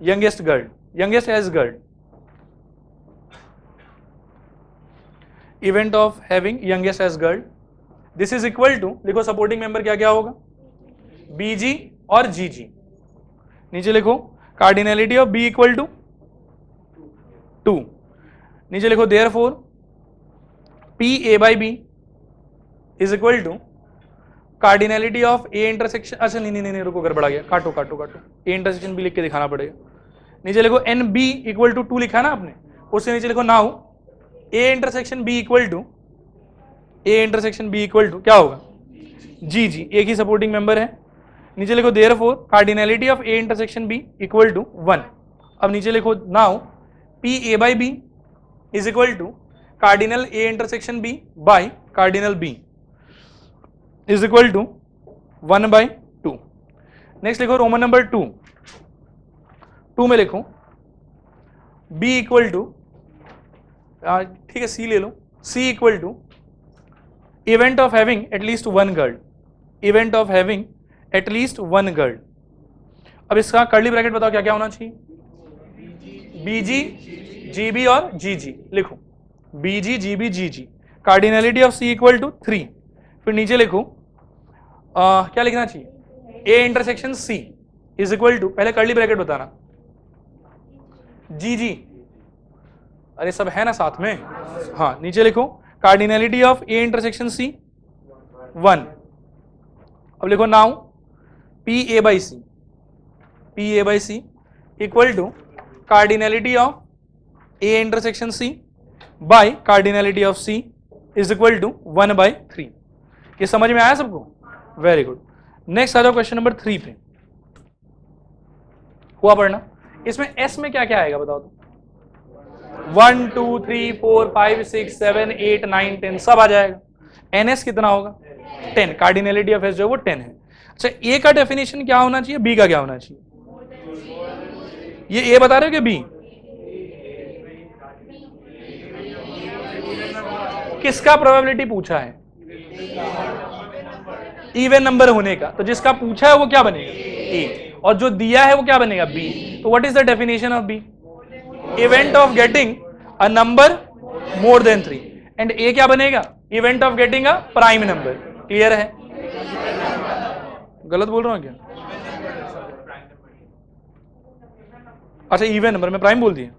youngest girl, youngest age girl, event of having youngest age girl. This is equal to, लिखो सपोर्टिंग मेंबर क्या क्या होगा BG और GG। नीचे लिखो cardinality of B equal to 2। नीचे लिखो therefore PA/B is equal to cardinality of A intersection, अच्छा नहीं रुको गड़बड़ा गया, काटो A इंटरसेक्शन B लिख के दिखाना पड़ेगा। नीचे लिखो NB इक्वल टू 2 लिखा ना आपने, उससे नीचे लिखो now A intersection B equal to, A intersection B equal to क्या होगा GG, एक ही सपोर्टिंग मेंबर है। नीचे लिखो therefore cardinality of A intersection B equal to 1। अब नीचे लिखो now PA/B is equal to cardinal A intersection B by cardinal B is equal to 1/2। Next लिखो रोमन नंबर 2 में लिखो B इक्वल टू, ठीक है C ले लो, C equal to event of having at least 1 girl, event of having at least 1 girl. अब इसका curly bracket बताओ क्या क्या होना चाहिए, BG GB और GG। लिखो BG GB GG, cardinality of C equal to 3। फिर नीचे लिखो क्या लिखना चाहिए A intersection C is equal to, पहले कर्ली ब्रैकेट बताना GG, अरे सब है ना साथ में, हाँ नीचे लिखो cardinality of A intersection C 1। अब लिखो now P A by C equal to cardinality of A intersection C by cardinality of C is equal to 1/3। ये समझ में आया सबको? Very good. नेक्स्ट आ जाओ क्वेश्चन नंबर 3 पे। हुआ पढ़ना। इसमें एस में क्या क्या आएगा बताओ तो? 1 2 3 4 5 6 7 8 9 10 सब आ जाएगा। एन एस कितना होगा? 10। कार्डिनलिटी ऑफ एस जो है वो 10 है। अच्छा, ए का डेफिनेशन क्या होना चाहिए, बी का क्या होना चाहिए? ये ए बता रहे हो कि बी? किसका प्रोबेबिलिटी पूछा है? इवन नंबर होने का। तो जिसका पूछा है वो क्या बनेगा? ए। और जो दिया है वो क्या बनेगा? बी। तो what is the definition of B? Event of getting a number more than 3। And A क्या बनेगा? Event of getting a prime number. Clear है? गलत बोल रहा हूं क्या? अच्छा, इवन नंबर में प्राइम बोल दिया,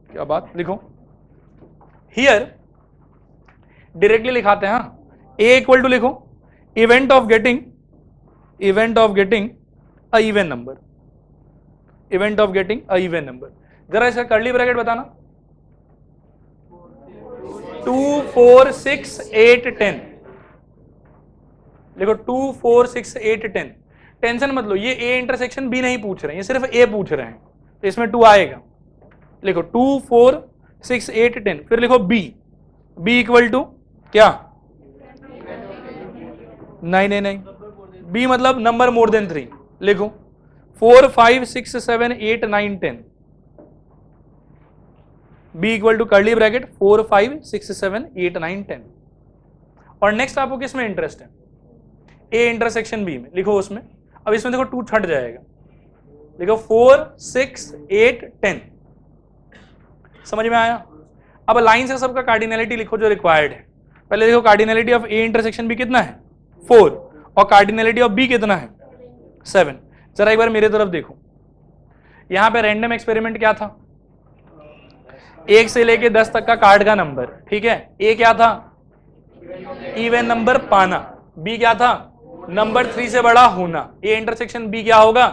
क्या बात। लिखो हियर, डायरेक्टली लिखाते हैं। हाँ, ए इक्वल टू लिखो event of getting a even number, event of getting a even number. जरा इसका कर्ली ब्रैकेट बताना। 2 4 6 8 10 लिखो। 2 4 6 8 10। टेंशन मत लो, ये ए इंटरसेक्शन बी नहीं पूछ रहे हैं, ये सिर्फ ए पूछ रहे हैं, तो इसमें 2 आएगा। लिखो 2 4 6 8 10। फिर लिखो बी इक्वल टू क्या? नहीं, बी मतलब नंबर मोर देन 3। लिखो 4 5 6 7 8 9 10। B equal to curly bracket 4 5 6 7 8 9 10। और नेक्स्ट आपको किस में इंटरेस्ट है? ए इंटरसेक्शन बी में। लिखो उसमें। अब इसमें देखो 2 छट जाएगा। लिखो 4 6 8 10। समझ में आया? अब लाइन से सबका कार्डिनलिटी लिखो जो रिक्वायर्ड है। पहले देखो cardinality of A intersection B कितना है? 4। और कार्डिनलिटी ऑफ बी कितना है? 7। जरा एक बार मेरे तरफ देखो। यहां पे रैंडम एक्सपेरिमेंट क्या था? 1 से लेके 10 तक का कार्ड का नंबर। ठीक है। ए क्या था? इवन नंबर पाना। बी क्या था? नंबर 3 से बड़ा होना। ए इंटरसेक्शन बी क्या होगा?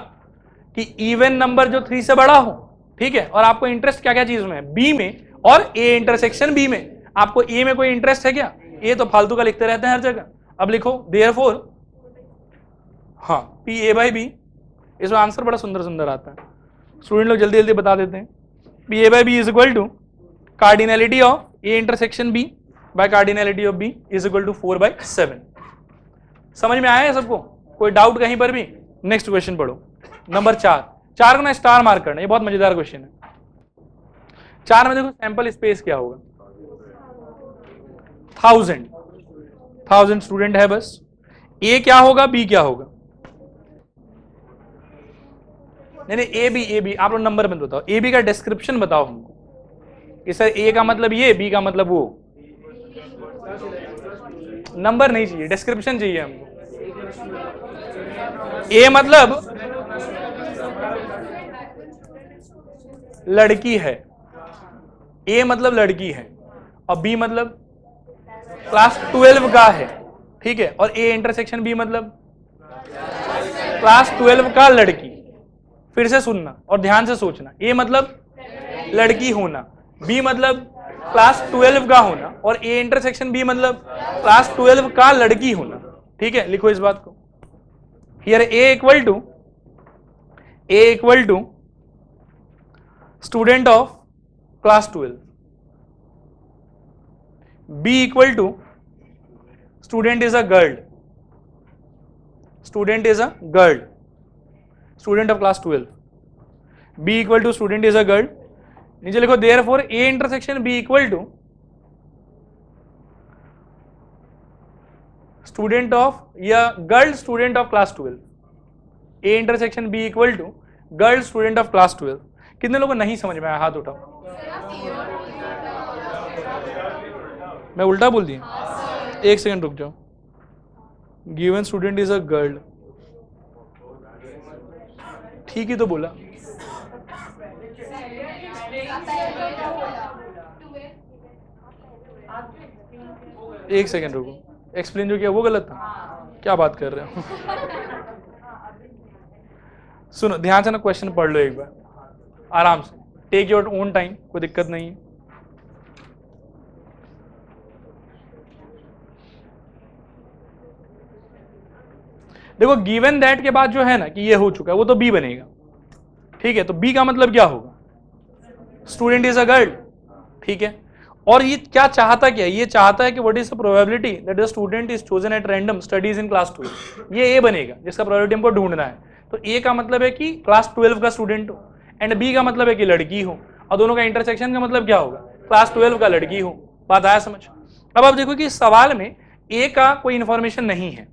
कि इवन नंबर जो 3 से बड़ा हो। ठीक है। और आपको इंटरेस्ट क्या क्या चीज में है? बी में और ए इंटरसेक्शन बी में। आपको ए में कोई इंटरेस्ट है क्या? ए तो फालतू का लिखते रहते हैं हर जगह। अब लिखो देयरफॉर, हाँ, पी ए बाई बी। इसमें आंसर बड़ा सुंदर सुंदर आता है, स्टूडेंट लोग जल्दी जल्दी बता देते हैं। P A by B is equal to cardinality of A intersection B by cardinality of B is equal to 4/7। समझ में आया है सबको? कोई डाउट कहीं पर भी? नेक्स्ट क्वेश्चन पढ़ो, नंबर 4 को ना स्टार मार्क करना, ये बहुत मजेदार क्वेश्चन है। 4 में देखो सैंपल स्पेस क्या होगा? 1000 स्टूडेंट है बस। ए क्या होगा, बी क्या होगा? नहीं, ए बी आप लोग नंबर में बताओ। ए बी का डिस्क्रिप्शन बताओ हमको कि सर ए का मतलब ये, बी का मतलब वो। नंबर नहीं चाहिए, डिस्क्रिप्शन चाहिए हमको। ए मतलब लड़की है, ए मतलब लड़की है, और बी मतलब क्लास 12 का है। ठीक है। और ए इंटरसेक्शन बी मतलब क्लास 12 का लड़की। फिर से सुनना और ध्यान से सोचना। ए मतलब लड़की होना, बी मतलब क्लास 12 का होना, और ए इंटरसेक्शन बी मतलब क्लास 12 का लड़की होना। ठीक है। लिखो इस बात को। Here A equal to student of class 12, B equal to student is a girl, student of class 12, B equal to student is a girl. नीचे लिखो therefore A intersection B equal to student of या girl student of class 12। A intersection B equal to girl student of class 12। कितने लोगों को नहीं समझ में आया? हाथ उठाओ। मैं उल्टा बोल दिया? एक सेकंड रुक जाओ। Given student is a girl, ठीक ही तो बोला। एक सेकंड रुको। एक्सप्लेन जो किया वो गलत था? क्या बात कर रहे हो? सुनो ध्यान से ना, क्वेश्चन पढ़ लो एक बार आराम से, टेक योर ओन टाइम, कोई दिक्कत नहीं है। देखो गिवन दैट के बाद जो है ना कि ये हो चुका है वो तो बी बनेगा, ठीक है। तो बी का मतलब क्या होगा? स्टूडेंट इज अ गर्ल, ठीक है। और ये क्या चाहता, क्या ये चाहता है कि what is the probability that the student is chosen at random studies in class 12, ये ए बनेगा जिसका प्रोबेबिलिटी हमको ढूंढना है। तो ए का मतलब है कि क्लास 12 का स्टूडेंट हो, एंड बी का मतलब है कि लड़की हो, और दोनों का इंटरसेक्शन का मतलब क्या होगा? क्लास 12 का लड़की हो। बात आया समझ? अब आप देखो कि इस सवाल में ए का कोई इंफॉर्मेशन नहीं है,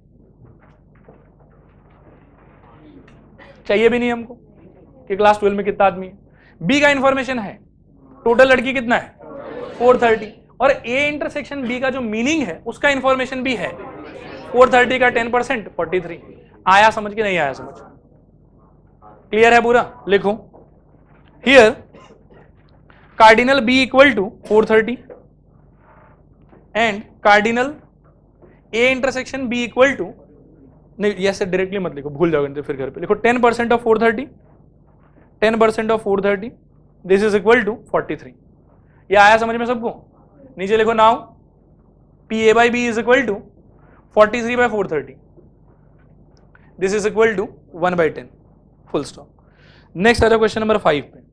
चाहिए भी नहीं हमको कि क्लास 12 में कितना आदमी है। बी का इंफॉर्मेशन है, टोटल लड़की कितना है? 430। और ए इंटरसेक्शन बी का जो मीनिंग है उसका इंफॉर्मेशन भी है, 430 का 10% 43। आया समझ के नहीं आया समझ? क्लियर है पूरा? लिखो here cardinal B equal to 430 and cardinal A intersection B equal to, नहीं ऐसे डायरेक्टली मत लिखो, भूल जाओगे फिर घर पे। लिखो 10% of 430, 10% of 430, this is equal to 43। ये आया समझ में सबको? नीचे लिखो now P A by B is equal to 43 by 430, this is equal to 1/10, full stop. Next आ जाओ क्वेश्चन नंबर 5 पे।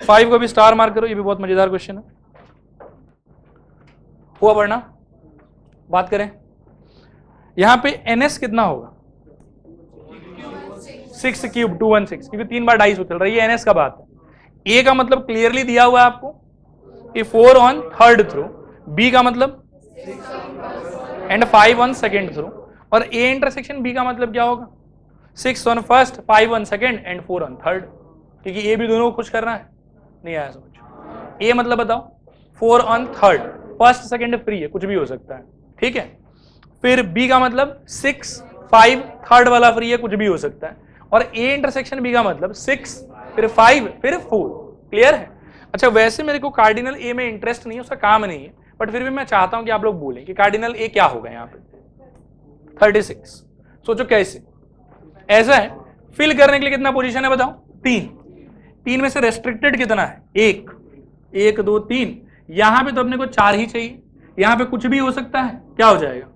5 को भी स्टार मार्क करो, ये भी बहुत मजेदार क्वेश्चन है। हुआ पढ़ना? बात करें यहां पे NS कितना होगा? 6 क्यूब 216, क्योंकि 3 बार डाइस उछल रही है, NS का बात है। ए का मतलब क्लियरली दिया हुआ है आपको कि 4 ऑन थर्ड थ्रो, बी का मतलब एंड 5 ऑन सेकेंड थ्रो, और ए इंटरसेक्शन बी का मतलब क्या होगा? 6 on first, 5 on second and 4 on third, क्योंकि ए भी दोनों को खुश करना है। नहीं आया समझ? ए मतलब बताओ 4 on third, first second free है, कुछ भी हो सकता है, ठीक है। फिर बी का मतलब 6 5 थर्ड वाला फ्री है, कुछ भी हो सकता है। और ए इंटरसेक्शन बी का मतलब 6 फिर 5 फिर 4। क्लियर है? अच्छा वैसे मेरे को कार्डिनल ए में इंटरेस्ट नहीं है, उसका काम नहीं है, बट फिर भी मैं चाहता हूं कि आप लोग बोलें कि कार्डिनल ए क्या होगा यहाँ पे? 36। सोचो कैसे? ऐसा है, फिल करने के लिए कितना पोजीशन है बताओ? 3। 3 में से रेस्ट्रिक्टेड कितना है? 1 1 2 3। यहां पे तो अपने को 4 ही चाहिए, यहां पे कुछ भी हो सकता है, क्या हो जाएगा?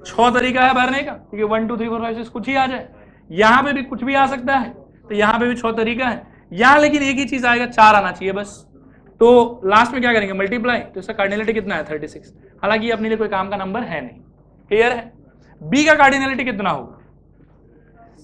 6 तरीका है भरने का, क्योंकि 1 2 3 4 5 6 कुछ ही आ जाए। यहां पे भी कुछ भी आ सकता है, तो यहां पे भी 6 तरीका है। यहां लेकिन एक ही चीज आएगा, 4 आना चाहिए बस। तो लास्ट में क्या करेंगे? मल्टीप्लाई। तो इसका कार्डिनलिटी कितना है? 36। हालांकि अपने लिए कोई काम का नंबर है नहीं। क्लियर है? बी का कार्डिनलिटी कितना होगा?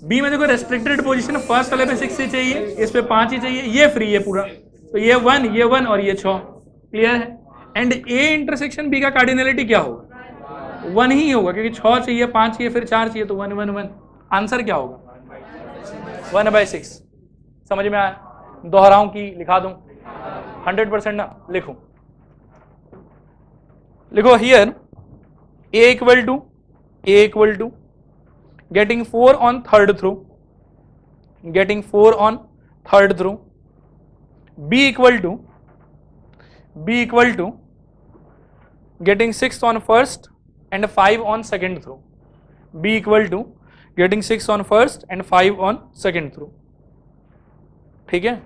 बी में देखो रेस्ट्रिक्टेड पोजीशन, फर्स्ट वाले पे 6 ही चाहिए, इस पे 5 ही चाहिए, ये फ्री है पूरा, तो ये 1 ये 1 और ये 6। क्लियर है? एंड ए इंटरसेक्शन बी का कार्डिनलिटी क्या होगा? 1 ही होगा, क्योंकि 6 चाहिए, 5 चाहिए, फिर 4 चाहिए, तो 1 1 1। आंसर क्या होगा? 1/6। समझ में आया? दोहराऊं की लिखा दूं? 100% ना? लिखो लिखो here A equal to getting 4 on third throw, getting 4 on third throw, b equal to getting 6 on first and 5 on second throw, b equal to getting 6 on first and 5 on second throw, ठीक है।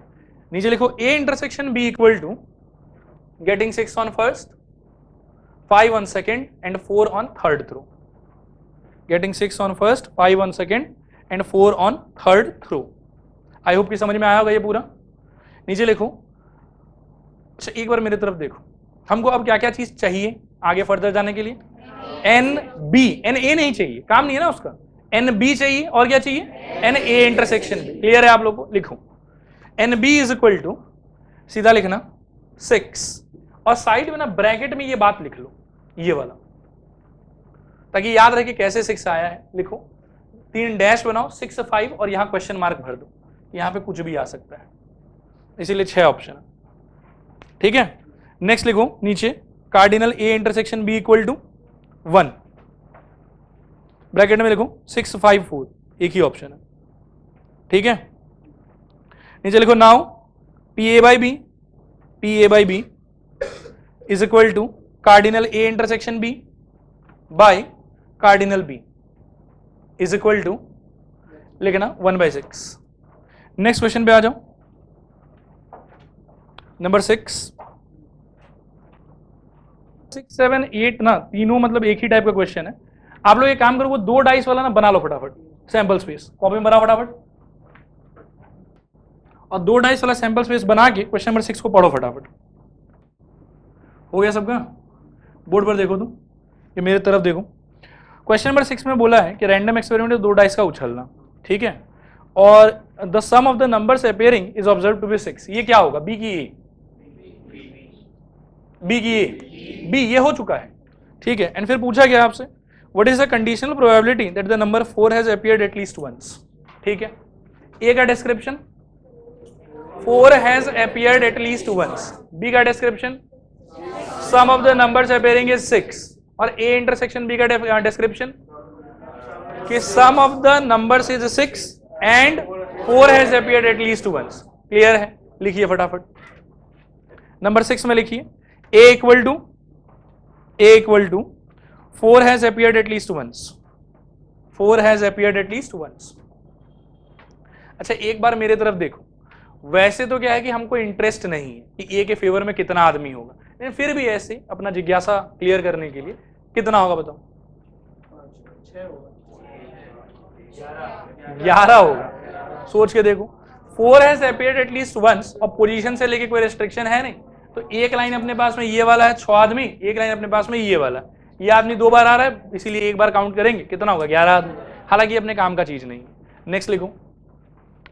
नीचे लिखो a intersection b equal to getting 6 on first, 5 on second and 4 on third throw, getting 6 on first, 5 on second and 4 on third throw। I hope कि समझ में आया होगा ये पूरा। नीचे लिखो। अच्छा एक बार मेरी तरफ देखो, हमको अब क्या क्या चीज चाहिए आगे फर्दर जाने के लिए? एन बी, एन ए नहीं चाहिए, काम नहीं है ना उसका। एन बी चाहिए, और क्या चाहिए? N A intersection B. Clear है आप लोग को? लिखो N B is equal to, सीधा लिखना 6, और साइड में ना ब्रैकेट में ये बात लिख लो, ये वाला, ताकि याद रहे कि कैसे 6 आया है। लिखो 3 डैश बनाओ, 6 5, और यहां क्वेश्चन मार्क भर दो, यहां पे कुछ भी आ सकता है, इसीलिए 6 ऑप्शन है, ठीक है। नेक्स्ट लिखो नीचे cardinal A intersection B equal to 1, bracket में लिखो 6 5 4, एक ही ऑप्शन है, ठीक है। नीचे लिखो now P A by B is equal to cardinal A intersection B by cardinal B is equal to लिखना 1/6। नेक्स्ट क्वेश्चन पे आ जाओ, नंबर 6, 7, 8 ना तीनों मतलब एक ही टाइप का क्वेश्चन है। आप लोग एक काम करो, वो 2 डाइस वाला ना बना लो फटाफट, सैंपल स्पेस कॉपी में बना फटाफट, और 2 डाइस वाला सैंपल स्पेस बना के क्वेश्चन नंबर 6 को पढ़ो फटाफट। हो गया सबका? बोर्ड पर देखो तुम, ये मेरे तरफ देखो। क्वेश्चन नंबर 6 में बोला है कि रैंडम एक्सपेरिमेंट में 2 डाइस का उछलना, ठीक है, और the sum of the numbers appearing is observe to be 6। ये क्या होगा? बी की ए, बी की ए, बी ये हो चुका है, ठीक है। एंड फिर पूछा गया आपसे what is the conditional probability that the number 4 has appeared at least once, ठीक है। ए का description 4 has appeared at least once, B का description sum of the numbers appearing is 6, और ए इंटरसेक्शन बी का description कि sum of the numbers is 6 and 4 has appeared at least once. Clear है? लिखिए फटाफट। Number 6 में लिखिए A equal to 4 has appeared at least once, 4 has appeared at least once. अच्छा एक बार मेरे तरफ देखो, वैसे तो क्या है कि हमको इंटरेस्ट नहीं है कि ए के फेवर में कितना आदमी होगा, लेकिन फिर भी ऐसे अपना जिज्ञासा क्लियर करने के लिए कितना होगा बताओ? 11 होगा। सोच के देखो, 4 has appeared at least once और पोजीशन से लेके कोई रेस्ट्रिक्शन है नहीं, तो एक लाइन अपने पास में ये वाला है 6 आदमी, एक लाइन अपने पास में ये वाला, ये आदमी 2 बार आ रहा है, इसीलिए एक बार काउंट करेंगे, कितना होगा? 11 आदमी। हालांकि अपने काम का चीज नहीं है। नेक्स्ट लिखो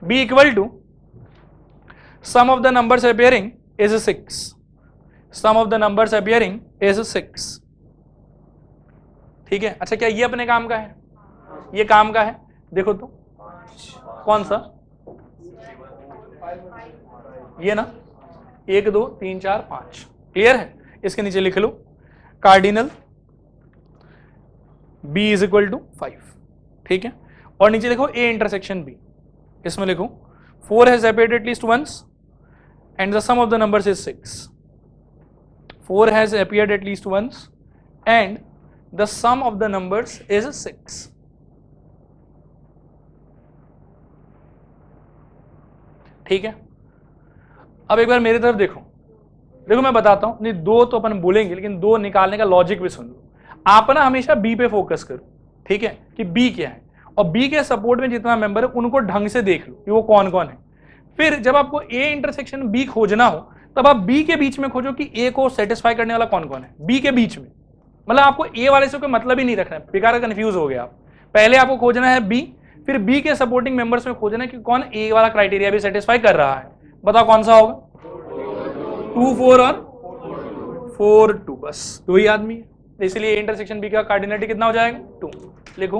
B equal to sum of the numbers appearing is 6, sum of the numbers appearing is 6, ठीक है। अच्छा क्या ये अपने काम का है? ये काम का है, देखो तो कौन सा? ये ना, 1 2 3 4 5, क्लियर है? इसके नीचे लिख लो cardinal b is equal to 5, ठीक है। और नीचे लिखो a इंटरसेक्शन b, इसमें लिखो 4 has appeared at least once and the sum of the numbers is 6, 4 has appeared at least once and the sum of the numbers is 6, ठीक है। अब एक बार मेरी तरफ देखो, देखो मैं बताता हूं, नहीं 2 तो अपन बोलेंगे, लेकिन 2 निकालने का लॉजिक भी सुन लो। आप ना हमेशा बी पे फोकस करो, ठीक है, कि बी क्या है, और बी के सपोर्ट में जितना मेंबर है उनको ढंग से देख लो कि वो कौन कौन है। फिर जब आपको ए इंटरसेक्शन बी खोजना हो, तब आप बी के बीच में खोजो कि ए को सेटिस्फाई करने वाला कौन कौन है बी के बीच में। मतलब आपको ए वाले से कोई मतलब ही नहीं रखना है, बेकार कंफ्यूज हो गया आप। पहले आपको खोजना है बी, फिर बी के सपोर्टिंग मेंबर्स में खोजना है कि कौन ए वाला क्राइटेरिया भी सेटिस्फाई कर रहा है। बताओ कौन सा होगा? 2 4 और 4 2, बस 2 ही आदमी है, इसलिए इंटरसेक्शन बी का कार्डिनलिटी कितना हो जाएगा? 2। लिखो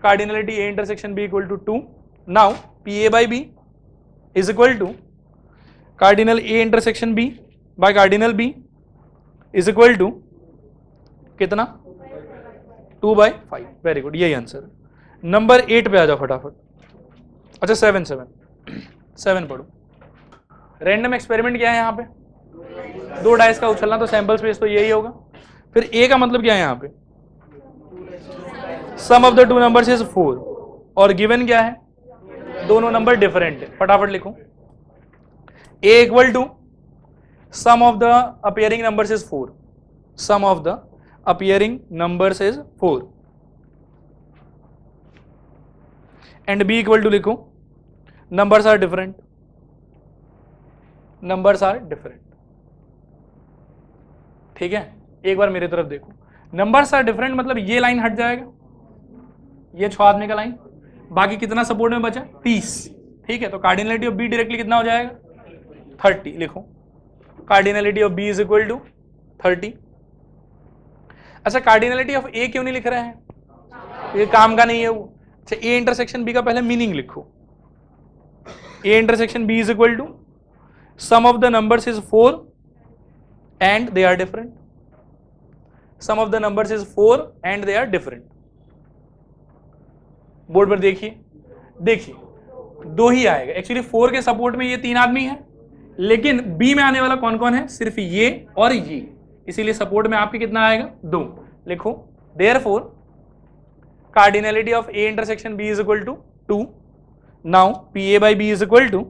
cardinality A intersection B equal to 2। Now P A by B is equal to cardinal A intersection B by cardinal B is equal to कितना? 2/5। वेरी गुड, यही आंसर है। नंबर 8 पे आ जाओ फटाफट। अच्छा 7 पढ़ो। रैंडम एक्सपेरिमेंट क्या है यहाँ पे? 2 डाइस का उछलना, तो सैंपल स्पेस तो यही होगा। फिर ए का मतलब क्या है यहाँ पे? सम ऑफ द 2 नंबर्स इज 4, और गिवन क्या है? दोनों नंबर डिफरेंट है। फटाफट लिखो A equal to sum of the appearing numbers is 4, sum of the appearing numbers is 4 and B equal to लिखो numbers are different, numbers are different, ठीक है। एक बार मेरे तरफ देखो, नंबर्स आर डिफरेंट मतलब ये लाइन हट जाएगा, ये 6 आदमी का लाइन, बाकी कितना सपोर्ट में बचा? 30, ठीक है। तो कार्डिनलिटी ऑफ बी डायरेक्टली कितना हो जाएगा? 30। लिखो cardinality of B is equal to 30। अच्छा कार्डिनलिटी ऑफ ए क्यों नहीं लिख रहे हैं? ये काम का नहीं है वो। अच्छा ए इंटरसेक्शन बी का पहले मीनिंग लिखो, A intersection B is equal to sum of the numbers is 4 and they are different, sum of the numbers is 4 and they are different. Board पर देखिए, देखिए 2 ही आएगा एक्चुअली। 4 के सपोर्ट में ये 3 आदमी है, लेकिन बी में आने वाला कौन कौन है? सिर्फ ये और ये, इसीलिए सपोर्ट में आपके कितना आएगा? 2। लिखो Therefore cardinality of A intersection B is equal to 2. Now PA by B is equal to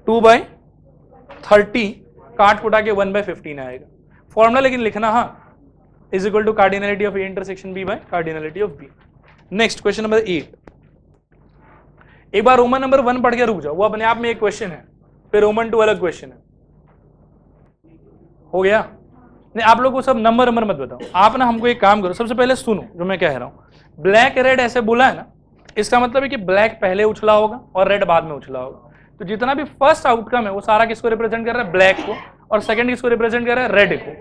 2/30, काट कुटा के 1/15 आएगा फॉर्मूला, लेकिन लिखना हाँ, is equal to cardinality of A intersection B by cardinality of B. Next question number 8। एक बार Roman number 1 पढ़ के रुक जाओ, वो अपने आप में एक क्वेश्चन है, फिर रोमन 2 अलग क्वेश्चन है। हो गया? नहीं, आप लोग को सब नंबर मत बताओ, आप ना हमको एक काम करो, सबसे पहले सुनो जो मैं कह रहा हूं। ब्लैक रेड ऐसे बोला है ना, इसका मतलब है कि ब्लैक पहले उछला होगा और रेड बाद में उछला होगा। तो जितना भी फर्स्ट आउटकम है वो सारा किसको रिप्रेजेंट कर रहा है? ब्लैक को, और सेकंड किसको रिप्रेजेंट कर रहा है? रेड को।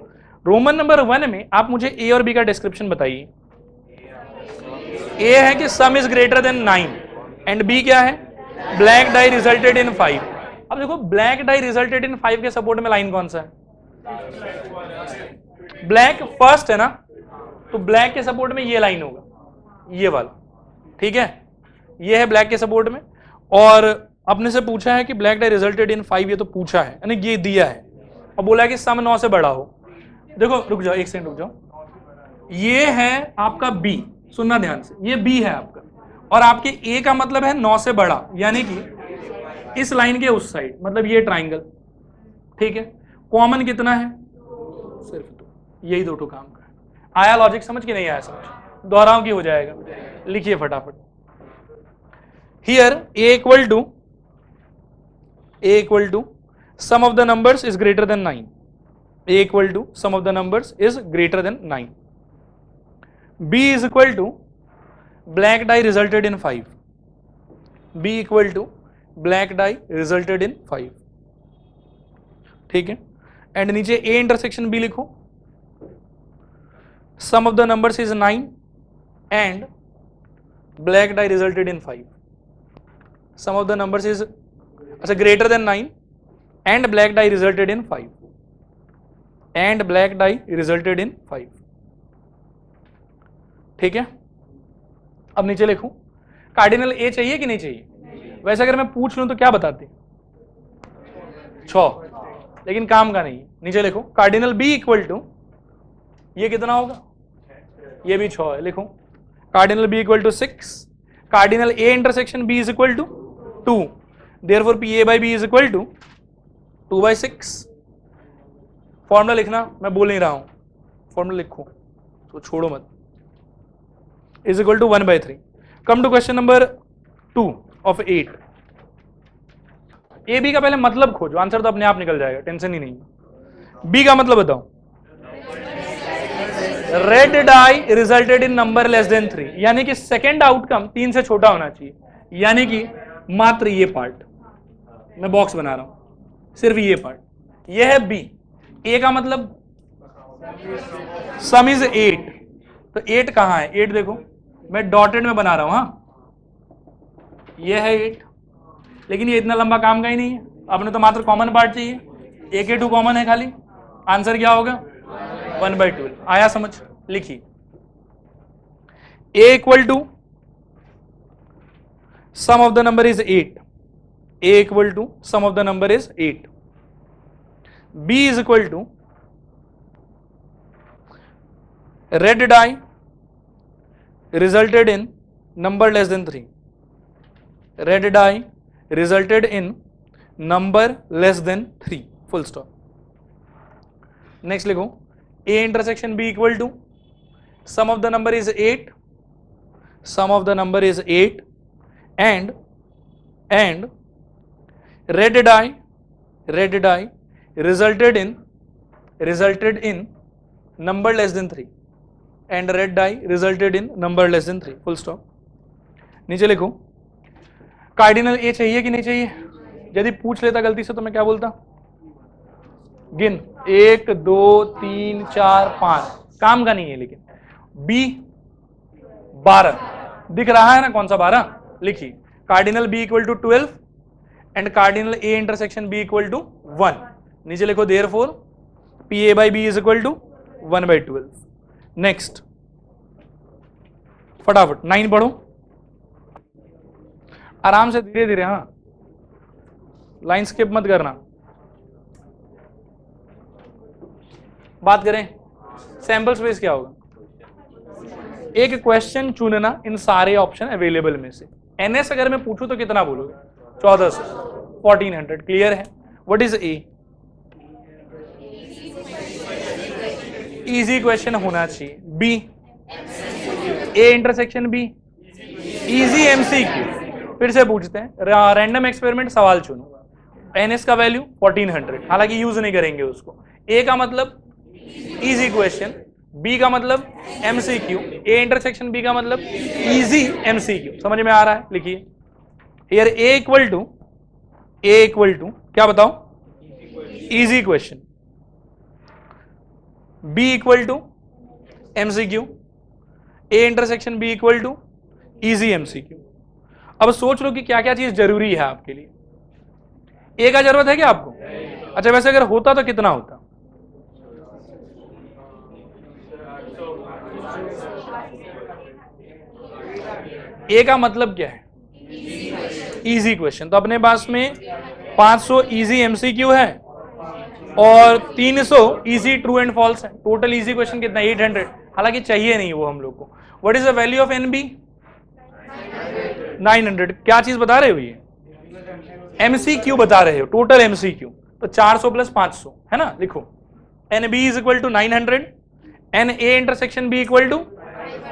रोमन नंबर 1 में आप मुझे ए और बी का डिस्क्रिप्शन बताइए। ए है कि sum is greater than 9 and B क्या है? Black die resulted in 5। अब देखो ब्लैक डाई रिजल्टेड इन 5 के सपोर्ट में लाइन कौन सा है? ब्लैक फर्स्ट है ना, तो ब्लैक के सपोर्ट में ये लाइन होगा, ये वाला, ठीक है? ये है ब्लैक के सपोर्ट में, और अपने से पूछा है कि ब्लैक डाई रिजल्टेड इन 5, ये तो पूछा है, यानी ये दिया है, और बोला है कि सम 9 से बड़ा हो। देखो रुक जाओ, एक सेकंड रुक जाओ, ये है आपका बी, सुनना ध्यान से, ये बी है आपका, और आपके ए का मतलब है 9 से बड़ा, यानी कि इस लाइन के उस साइड, मतलब ये ट्राइंगल, ठीक है? कॉमन कितना है? सिर्फ 2, यही 2 काम का है। आया लॉजिक समझ कि नहीं आया समझ? दोहराओ की हो जाएगा, लिखिए फटाफट। Here A equal to sum of the numbers is greater than 9, a equal to sum of the numbers is greater than 9, b is equal to black die resulted in 5, b equal to black die resulted in 5, ठीक है? And नीचे a intersection b लिखो, sum of the numbers is 9 and black die resulted in 5, sum of the numbers is अच्छा greater than 9 and black die resulted in 5, and black die resulted in 5, ठीक है? अब नीचे लिखूं, cardinal ए चाहिए कि नहीं चाहिए? वैसे अगर मैं पूछ लूं तो क्या बताते? 6, लेकिन काम का नहीं। नीचे लिखो कार्डिनल बी इक्वल टू, ये कितना होगा? ये भी 6 है, लिखो cardinal B equal to 6, cardinal A intersection B is equal to 2, therefore P A by B is equal to 2/6। Formula लिखना, मैं बोल नहीं रहा हूं, फॉर्मूला लिखो तो छोड़ो मत, is equal to 1/3। Come to question number 2 of 8। A B का पहले मतलब खोजो, आंसर तो अपने आप निकल जाएगा, टेंशन ही नहीं। बी का मतलब बताओ। Red die resulted in number less than 3, यानी कि सेकेंड आउटकम 3 से छोटा होना चाहिए, यानी कि मात्र ये पार्ट, मैं बॉक्स बना रहा हूं, सिर्फ ये पार्ट, ये है बी। ए का मतलब सम इज 8, तो 8 कहां है? 8 देखो, मैं डॉटेड में बना रहा हूं, हाँ ये है 8, लेकिन ये इतना लंबा काम का ही नहीं है, अपने तो मात्र कॉमन पार्ट चाहिए, ए के 2 कॉमन है खाली, आंसर क्या होगा? 1/12। आया समझ? लिखिए A equal to sum of the number is 8, A equal to sum of the number is 8, B is equal to red die resulted in number less than 3, red die resulted in number less than 3, full stop। next लिखो A intersection B equal to sum of the number is 8, sum of the number is 8 and red die resulted in number less than 3 and red die resulted in number less than 3, full stop। नीचे लिखो cardinal ए चाहिए कि नहीं चाहिए? यदि पूछ लेता गलती से तो मैं क्या बोलता? गिन 1 2 3 4 5, काम का नहीं है, लेकिन बी 12 दिख रहा है ना, कौन सा 12? लिखिए cardinal B equal to 12 and cardinal A intersection B equal to 1। नीचे लिखो therefore P A by B is equal to 1/12। Next फटाफट 9 पढ़ो, आराम से धीरे धीरे, हाँ लाइन स्किप मत करना। बात करें सैंपल स्पेस क्या होगा? एक क्वेश्चन चुनना इन सारे ऑप्शन अवेलेबल में से। एनएस अगर मैं पूछूं तो कितना बोलोगे? 1400, 1400। क्लियर है? What is A? Easy question होना चाहिए। B, A intersection B, easy MCQ. फिर से पूछते हैं, रैंडम एक्सपेरिमेंट सवाल चुनो। एनएस का वैल्यू 1400, हालांकि यूज नहीं करेंगे उसको। ए का मतलब इजी क्वेश्चन, बी का मतलब एमसीक्यू, ए इंटरसेक्शन बी का मतलब इजी एमसीक्यू। समझ में आ रहा है? लिखिए हियर ए इक्वल टू क्या बताओ? Easy question. B equal to MCQ, A intersection B equal to easy MCQ. अब सोच लो कि क्या क्या चीज जरूरी है आपके लिए। ए का जरूरत है क्या आपको? अच्छा, वैसे अगर होता तो कितना होता? ए का मतलब क्या है? Easy question. तो अपने पास में 500 इजी एमसीक्यू है और 300 इजी ट्रू एंड फॉल्स है। टोटल इजी क्वेश्चन कितना? 800। हालांकि चाहिए नहीं वो हम लोग को। What is the value of n B? 900। क्या चीज बता रहे हो? ये एमसीक्यू बता रहे हो, टोटल एमसीक्यू। तो 400 प्लस 500 है ना। लिखो n B is equal to 900, n A intersection B equal to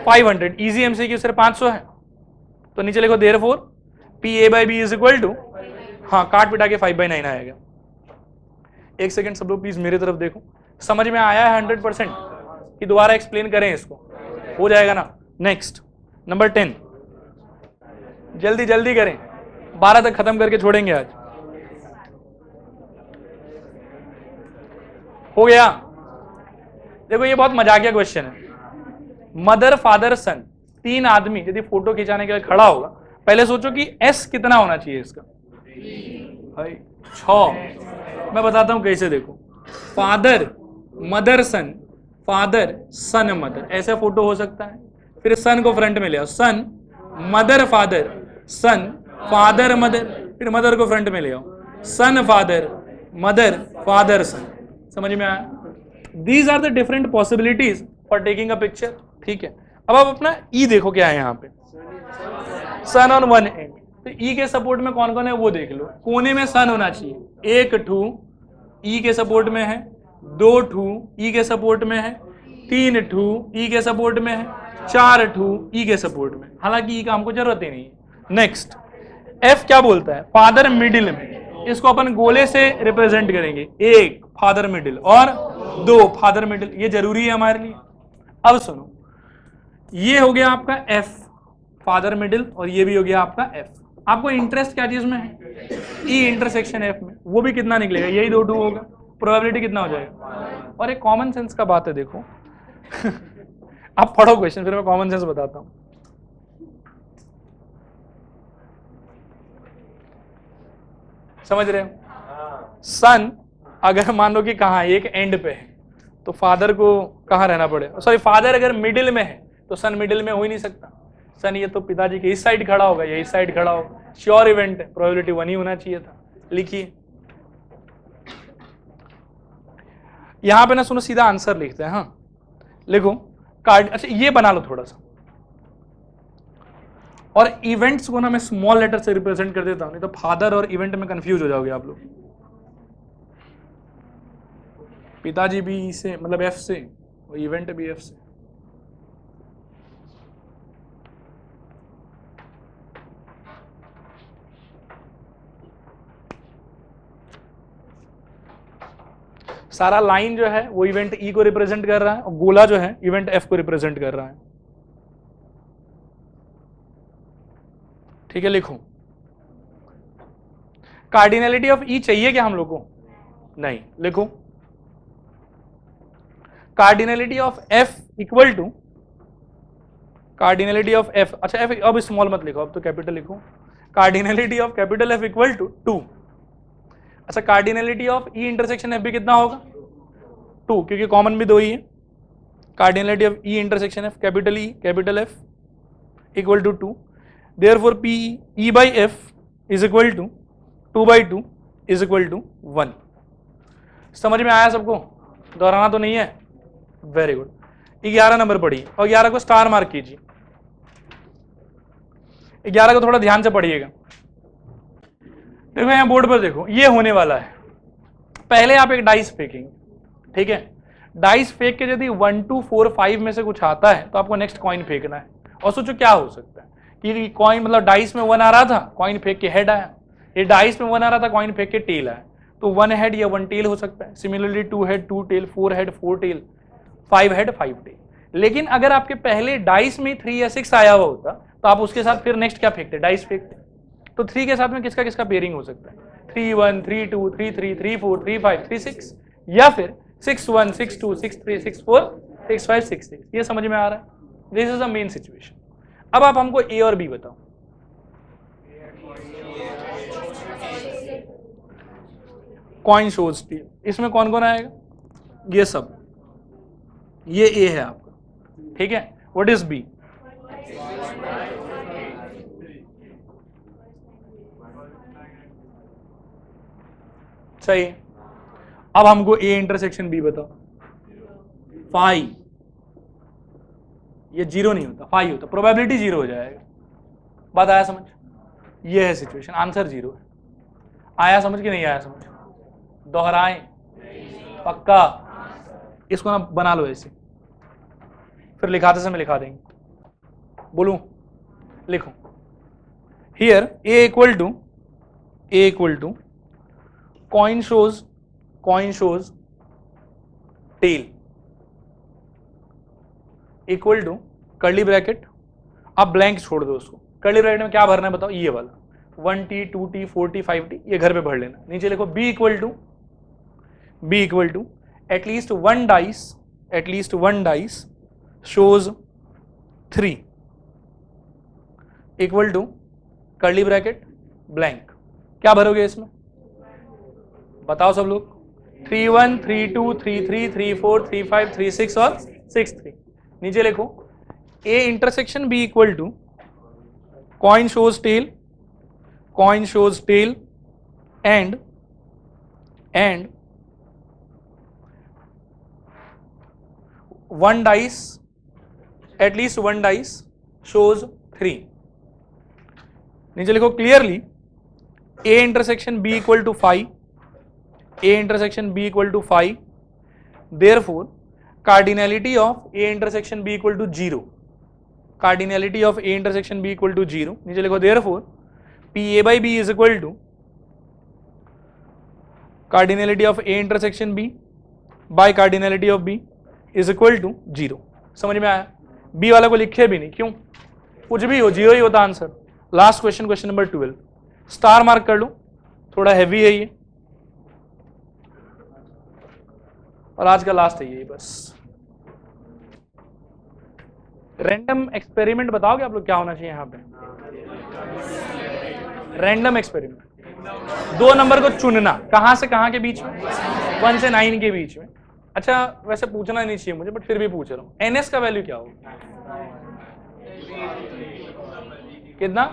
500। Easy MCQ सिर्फ 500 है, तो नीचे लिखो therefore P A by B is equal to, हाँ काट पिटा के 5/9 आएगा। एक सेकंड सब लोग प्लीज मेरी तरफ देखो। समझ में आया है 100% कि दोबारा एक्सप्लेन करें इसको? हो जाएगा ना। नेक्स्ट नंबर 10, जल्दी जल्दी करें, 12 तक खत्म करके छोड़ेंगे आज। हो गया? देखो ये बहुत मजाकिया क्वेश्चन है। मदर फादर सन, 3 आदमी यदि फोटो खिंचाने के लिए खड़ा होगा, पहले सोचो कि एस कितना होना चाहिए इसका? भाई 6। मैं बताता हूं कैसे। देखो फादर मदर सन, फादर सन मदर, ऐसा फोटो हो सकता है। फिर सन को फ्रंट में ले आओ, son mother father, son father mother, फिर मदर को फ्रंट में ले आओ, son father mother father son. समझ में आया? These are the different possibilities for taking a picture. ठीक है, अब आप अपना ई देखो क्या है यहाँ पे, सन ऑन वन एंड। तो ई के सपोर्ट में कौन कौन है वो देख लो। कोने में सन होना चाहिए, 1 ठू ई के सपोर्ट में है, 2 ठू ई के सपोर्ट में है, 3 ठू ई के सपोर्ट में है, 4 ठू ई के सपोर्ट में। हालांकि ई का हमको जरूरत ही नहीं है। नेक्स्ट एफ क्या बोलता है? फादर मिडिल में। इसको अपन गोले से रिप्रेजेंट करेंगे, 1 फादर मिडिल और 2 फादर मिडिल। ये जरूरी है हमारे लिए। अब सुनो, ये हो गया आपका एफ फादर मिडिल, और ये भी हो गया आपका एफ। आपको इंटरेस्ट क्या चीज में है? ई इंटरसेक्शन एफ में। वो भी कितना निकलेगा? यही 2 2 होगा। प्रोबेबिलिटी कितना हो जाएगा? और एक कॉमन सेंस का बात है, देखो आप पढ़ो क्वेश्चन, फिर मैं कॉमन सेंस बताता हूं। समझ रहे हो? सन अगर मान लो कि कहाँ एक एंड पे है, तो फादर को कहाँ रहना पड़ेगा? सॉरी, फादर अगर मिडिल में है तो सन मिडिल में हो ही नहीं सकता। सन ये तो पिताजी के इस साइड खड़ा होगा, ये इस साइड खड़ा होगा। श्योर इवेंट है, प्रोबेबिलिटी 1 ही होना चाहिए था। लिखिए यहां पे ना, सुनो सीधा आंसर लिखते हैं। हाँ लिखो कार्ड। अच्छा ये बना लो थोड़ा सा, और इवेंट्स को ना मैं स्मॉल लेटर से रिप्रेजेंट कर देता हूं, नहीं तो फादर और इवेंट में कंफ्यूज हो जाओगे आप लोग। पिताजी भी ई से मतलब एफ से, और इवेंट भी एफ से। सारा लाइन जो है वो इवेंट ई को रिप्रेजेंट कर रहा है, और गोला जो है इवेंट एफ को रिप्रेजेंट कर रहा है। ठीक है, लिखो कार्डिनलिटी ऑफ ई चाहिए क्या हम लोग को? नहीं। लिखो cardinality of F equal to cardinality of F. अच्छा एफ अब स्मॉल मत लिखो, अब तो कैपिटल लिखो। Cardinality of capital F equal to 2। अच्छा cardinality of E intersection F भी कितना होगा? 2, क्योंकि कॉमन भी 2 ही है। Cardinality of E intersection F capital E capital F equal to 2। Therefore P E by F is equal to 2/2 is equal to 1। समझ में आया सबको? दोहराना तो नहीं है? Very good. 11 नंबर पढ़िए और 11 को स्टार मार्क कीजिए। 11 को थोड़ा ध्यान से पढ़िएगा। देखो यहाँ बोर्ड पर देखो, ये होने वाला है। पहले आप एक डाइस फेंकेंगे, ठीक है। डाइस फेंक के यदि 1 2 4 5 में से कुछ आता है तो आपको नेक्स्ट कॉइन फेंकना है। और सोचो क्या हो सकता है कि कॉइन मतलब डाइस में 1 आ रहा था, कॉइन फेंक के हेड आया। ये डाइस में 1 आ रहा था, कॉइन फेंक के टेल आया, तो 1 हेड या 1 टेल हो सकता है। Similarly 2 head 2 tail, 4 head 4 tail, 5 head 5 tail. लेकिन अगर आपके पहले डाइस में 3 या 6 आया हुआ होता तो आप उसके साथ फिर नेक्स्ट क्या फेंकते, डाइस फेंकते। तो 3 के साथ में किसका किसका पेयरिंग हो सकता है, 3 1 3 2 3 3 3 4 3 5 3 6, या फिर 6 1 6 2 6 3 6 4 6 5 6 6। ये समझ में आ रहा है? This is the main situation. अब आप हमको ए और बी बताओ। कॉइन शोज टेल, इसमें कौन कौन आएगा, ये सब, ये ए है आपका, ठीक है। व्हाट इज बी, सही। अब हमको ए इंटरसेक्शन बी बताओ। 5, ये 0 नहीं होता, 5 होता, प्रोबेबिलिटी 0 हो जाएगा। बात आया समझ? ये है सिचुएशन, आंसर 0 है। आया समझ कि नहीं आया समझ? दोहराएं पक्का, इसको ना बना लो ऐसे, फिर लिखाते समय लिखा देंगे। बोलूं, लिखो। Here A equal to coin shows tail equal to curly bracket. आप ब्लैंक छोड़ दो उसको, कर्ली ब्रैकेट में क्या भरना है बताओ, ये वाला 1t 2t 4t 5t, ये घर पे भर लेना। नीचे लिखो b equal to at least one dice shows 3 equal to curly bracket blank. क्या भरोगे इसमें बताओ सब लोग, 3 1 3 2 3 3 3 4 3 5 3 6 और 6 3। नीचे लिखो A intersection B equal to coin shows tail and one dice, at least one dice shows 3। नीचे लिखो clearly A intersection B equal to 5, therefore cardinality of a intersection b equal to 0, नीचे लिखो therefore pa by b is equal to cardinality of a intersection b by cardinality of b is equal to 0। समझ में आया? b वाला को लिखे भी नहीं, क्यों, कुछ भी हो 0 ही होता answer. Last question number 12, star mark कर लो, थोड़ा हैवी है ये, और आज का लास्ट है ये बस। रैंडम एक्सपेरिमेंट बताओगे आप लोग क्या होना चाहिए यहाँ पे? रैंडम एक्सपेरिमेंट, 2 नंबर को चुनना, कहां से कहां के बीच में, 1 से 9 के बीच में। अच्छा वैसे पूछना नहीं चाहिए मुझे, बट फिर भी पूछ रहा हूँ, एनएस का वैल्यू क्या होगा, कितना,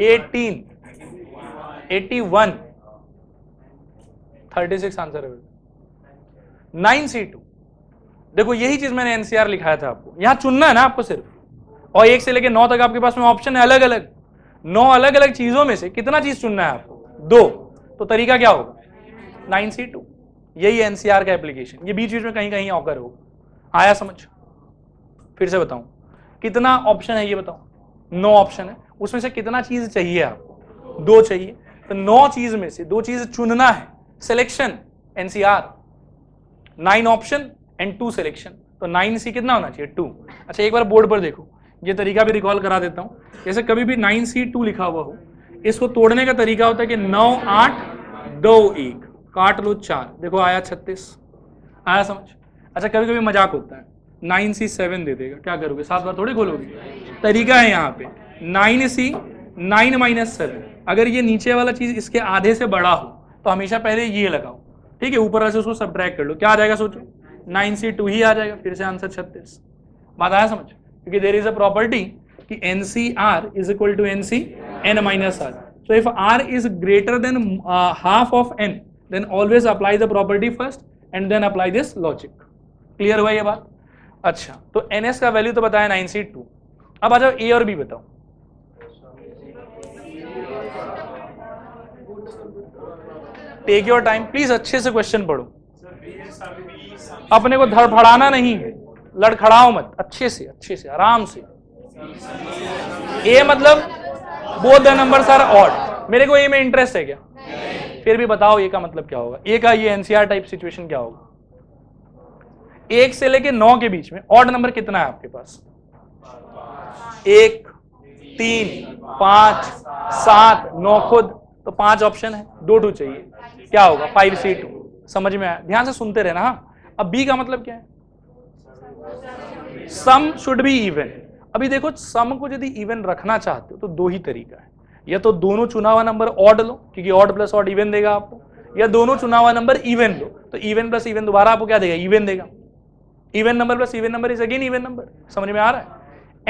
18 81 36 आंसर है। 9C2, देखो यही चीज मैंने एनसीआर लिखाया था आपको, यहां चुनना है ना आपको सिर्फ, और 1 से लेकर 9 तक आपके पास में ऑप्शन है अलग अलग, 9 अलग अलग चीजों में से कितना चीज चुनना है आपको, 2। तो तरीका क्या होगा, 9C2, यही एनसीआर का एप्लीकेशन। ये बीच बीच में कहीं कहीं ऑकर होगा। आया समझ? फिर से बताऊं, कितना ऑप्शन है ये बताओ, 9 ऑप्शन है, उसमें से कितना चीज चाहिए आपको, 2 चाहिए। तो 9 चीज में से 2 चीज चुनना है, selection NCR, 9 option and 2 selection, तो 9C कितना होना चाहिए, 2। अच्छा एक बार बोर्ड पर देखो, ये तरीका भी रिकॉल करा देता हूं। जैसे कभी भी 9C2 लिखा हुआ हो, इसको तोड़ने का तरीका होता है कि 9 8 2 1 काट लो 4, देखो आया 36। आया समझ? अच्छा कभी कभी मजाक होता है, 9C7 दे देगा, क्या करोगे, 7 बार थोड़ी खोलोगे। तरीका है यहाँ पे 9C 9 - 7, अगर ये नीचे वाला चीज इसके आधे से बड़ा हो तो हमेशा पहले ये लगाओ, ठीक है, ऊपर से उसको सब्ट्रैक्ट कर लो, क्या आ जाएगा सोचो, 9C2 ही आ जाएगा, फिर से आंसर 36। बात आया समझ? क्योंकि देयर इज अ प्रॉपर्टी कि NCR is equal to NC n - R, so if R is greater than half of n, then always apply the property first and then apply this logic। Clear हुआ ये बात? अच्छा, तो NS का value तो बताया 9C2। अब आ जाओ A और B बताओ। टेक योर टाइम प्लीज, अच्छे से क्वेश्चन पढ़ो, अपने को धड़फड़ाना नहीं है, लड़खड़ाओ मत, अच्छे से आराम से। A मतलब both the numbers are odd, मेरे को A में इंटरेस्ट है क्या? फिर भी बताओ A का मतलब क्या होगा, A का ये NCR टाइप सिचुएशन क्या होगा? 1 से लेके 9 के बीच में ऑड नंबर कितना है आपके पास? 1, 3, 5, 7, 9 खुद, तो 5 ऑप्शन है, 2 2 चाहिए, क्या होगा? 5C2। समझ में आया? ध्यान से सुनते रहना। हाँ, अब B का मतलब क्या है? Sum should be even. अभी देखो, सम को यदि इवन रखना चाहते हो तो 2 ही तरीका है, या तो दोनों चुना हुआ नंबर ऑड लो, क्योंकि ऑड प्लस ऑड इवन देगा आपको, या दोनों चुना हुआ नंबर इवन लो, तो इवन प्लस इवन दोबारा आपको क्या देगा? इवन देगा। Even number plus even number is again even number. समझ में आ रहा है?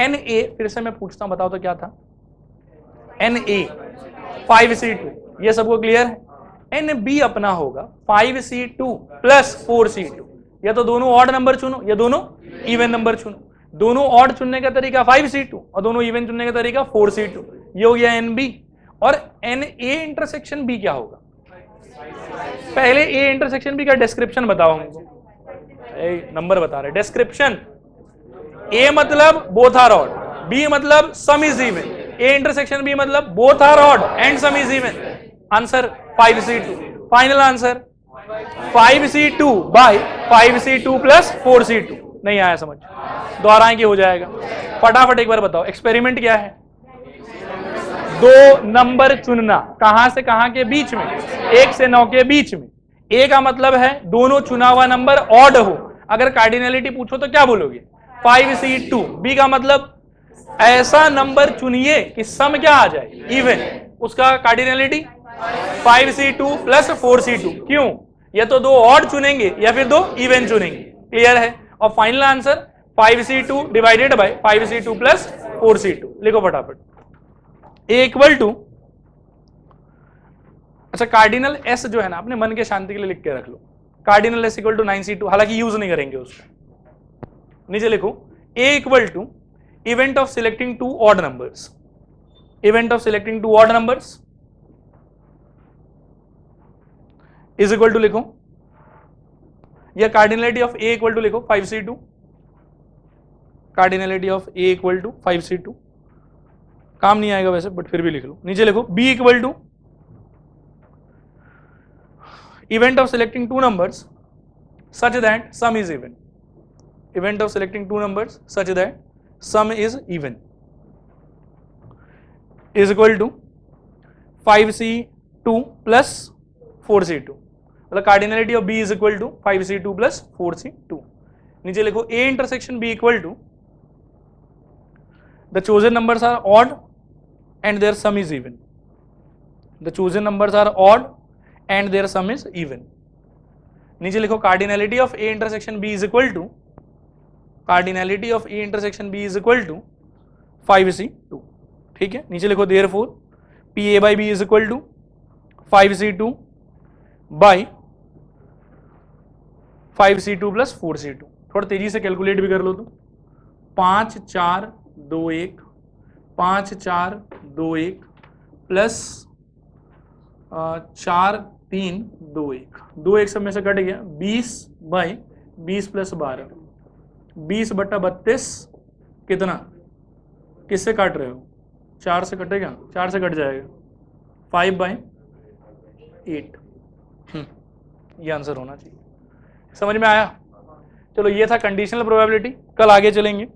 NA, फिर से मैं पूछता हूं, बताओ तो क्या था? NA 5C2, ये सबको क्लियर है? NB अपना होगा 5C2 प्लस 4C2, या तो दोनों ऑड नंबर चुनो या दोनों इवन नंबर चुनो। दोनों ऑड चुनने का तरीका 5C2 और दोनों इवन चुनने का तरीका 4C2, ये हो गया NB। और NA इंटरसेक्शन B क्या होगा? पहले A इंटरसेक्शन B का डिस्क्रिप्शन बताओ हमको, नंबर बता रहे डिस्क्रिप्शन। A मतलब बोथ आर ऑड, B मतलब sum is even, A intersection B मतलब both are odd and sum is even. Answer 5C2, final answer 5C2 by 5C2 plus 4C2। नहीं आया समझ? दोहराएं कि हो जाएगा? फटाफट एक बार बताओ, एक्सपेरिमेंट क्या है? 2 नंबर चुनना, कहां से कहां के बीच में? 1 से 9 के बीच में। A का मतलब है दोनों चुना हुआ नंबर ऑड हो, अगर कार्डिनलिटी पूछो तो क्या बोलोगे? 5C2। B का मतलब ऐसा नंबर चुनिए कि सम क्या आ जाए? इवन, उसका कार्डिनलिटी 5C2 प्लस 4C2। क्यों? या तो 2 ऑड चुनेंगे या फिर 2 इवन चुनेंगे। क्लियर है? और final answer 5C2 divided by 5C2 plus 4C2। लिखो फटाफट। A इक्वल टू, अच्छा कार्डिनल S जो है ना, अपने मन के शांति के लिए लिख के रख लो, cardinal S equal to 9C2, हालांकि यूज नहीं करेंगे उसको। नीचे लिखो A equal to event of selecting 2 odd numbers, event of selecting 2 odd numbers is equal to लिखो, या cardinality of A equal to लिखो 5C2, cardinality of A equal to 5C2। काम नहीं आएगा वैसे, बट फिर भी लिख लो। नीचे लिखो B equal to event of selecting 2 numbers such that sum is even, event of selecting 2 numbers such that sum is even is equal to 5C2 plus 4C2, मतलब cardinality of B is equal to 5C2 plus 4C2। नीचे लिखो A intersection B equal to the chosen numbers are odd and their sum is even, the chosen numbers are odd and their sum is even। नीचे लिखो cardinality of A intersection B is equal to, cardinality of A intersection B is equal to 5C2। ठीक है? नीचे लिखो therefore PA by B is equal to 5C2 by 5C2 plus 4C2। थोड़ा तेजी से calculate भी कर लो तो 5 4 2 1, 5 4 2 1 प्लस 4 3 2 1, 2 1 सब में से कट गया, 20 बाई 20 प्लस 12, 20 बटा 32 कितना? किससे काट रहे हो? 4 से कटेगा, 4 से कट जाएगा, 5 बाई 8। ये आंसर होना चाहिए। समझ में आया? चलो ये था कंडीशनल प्रोबेबिलिटी, कल आगे चलेंगे।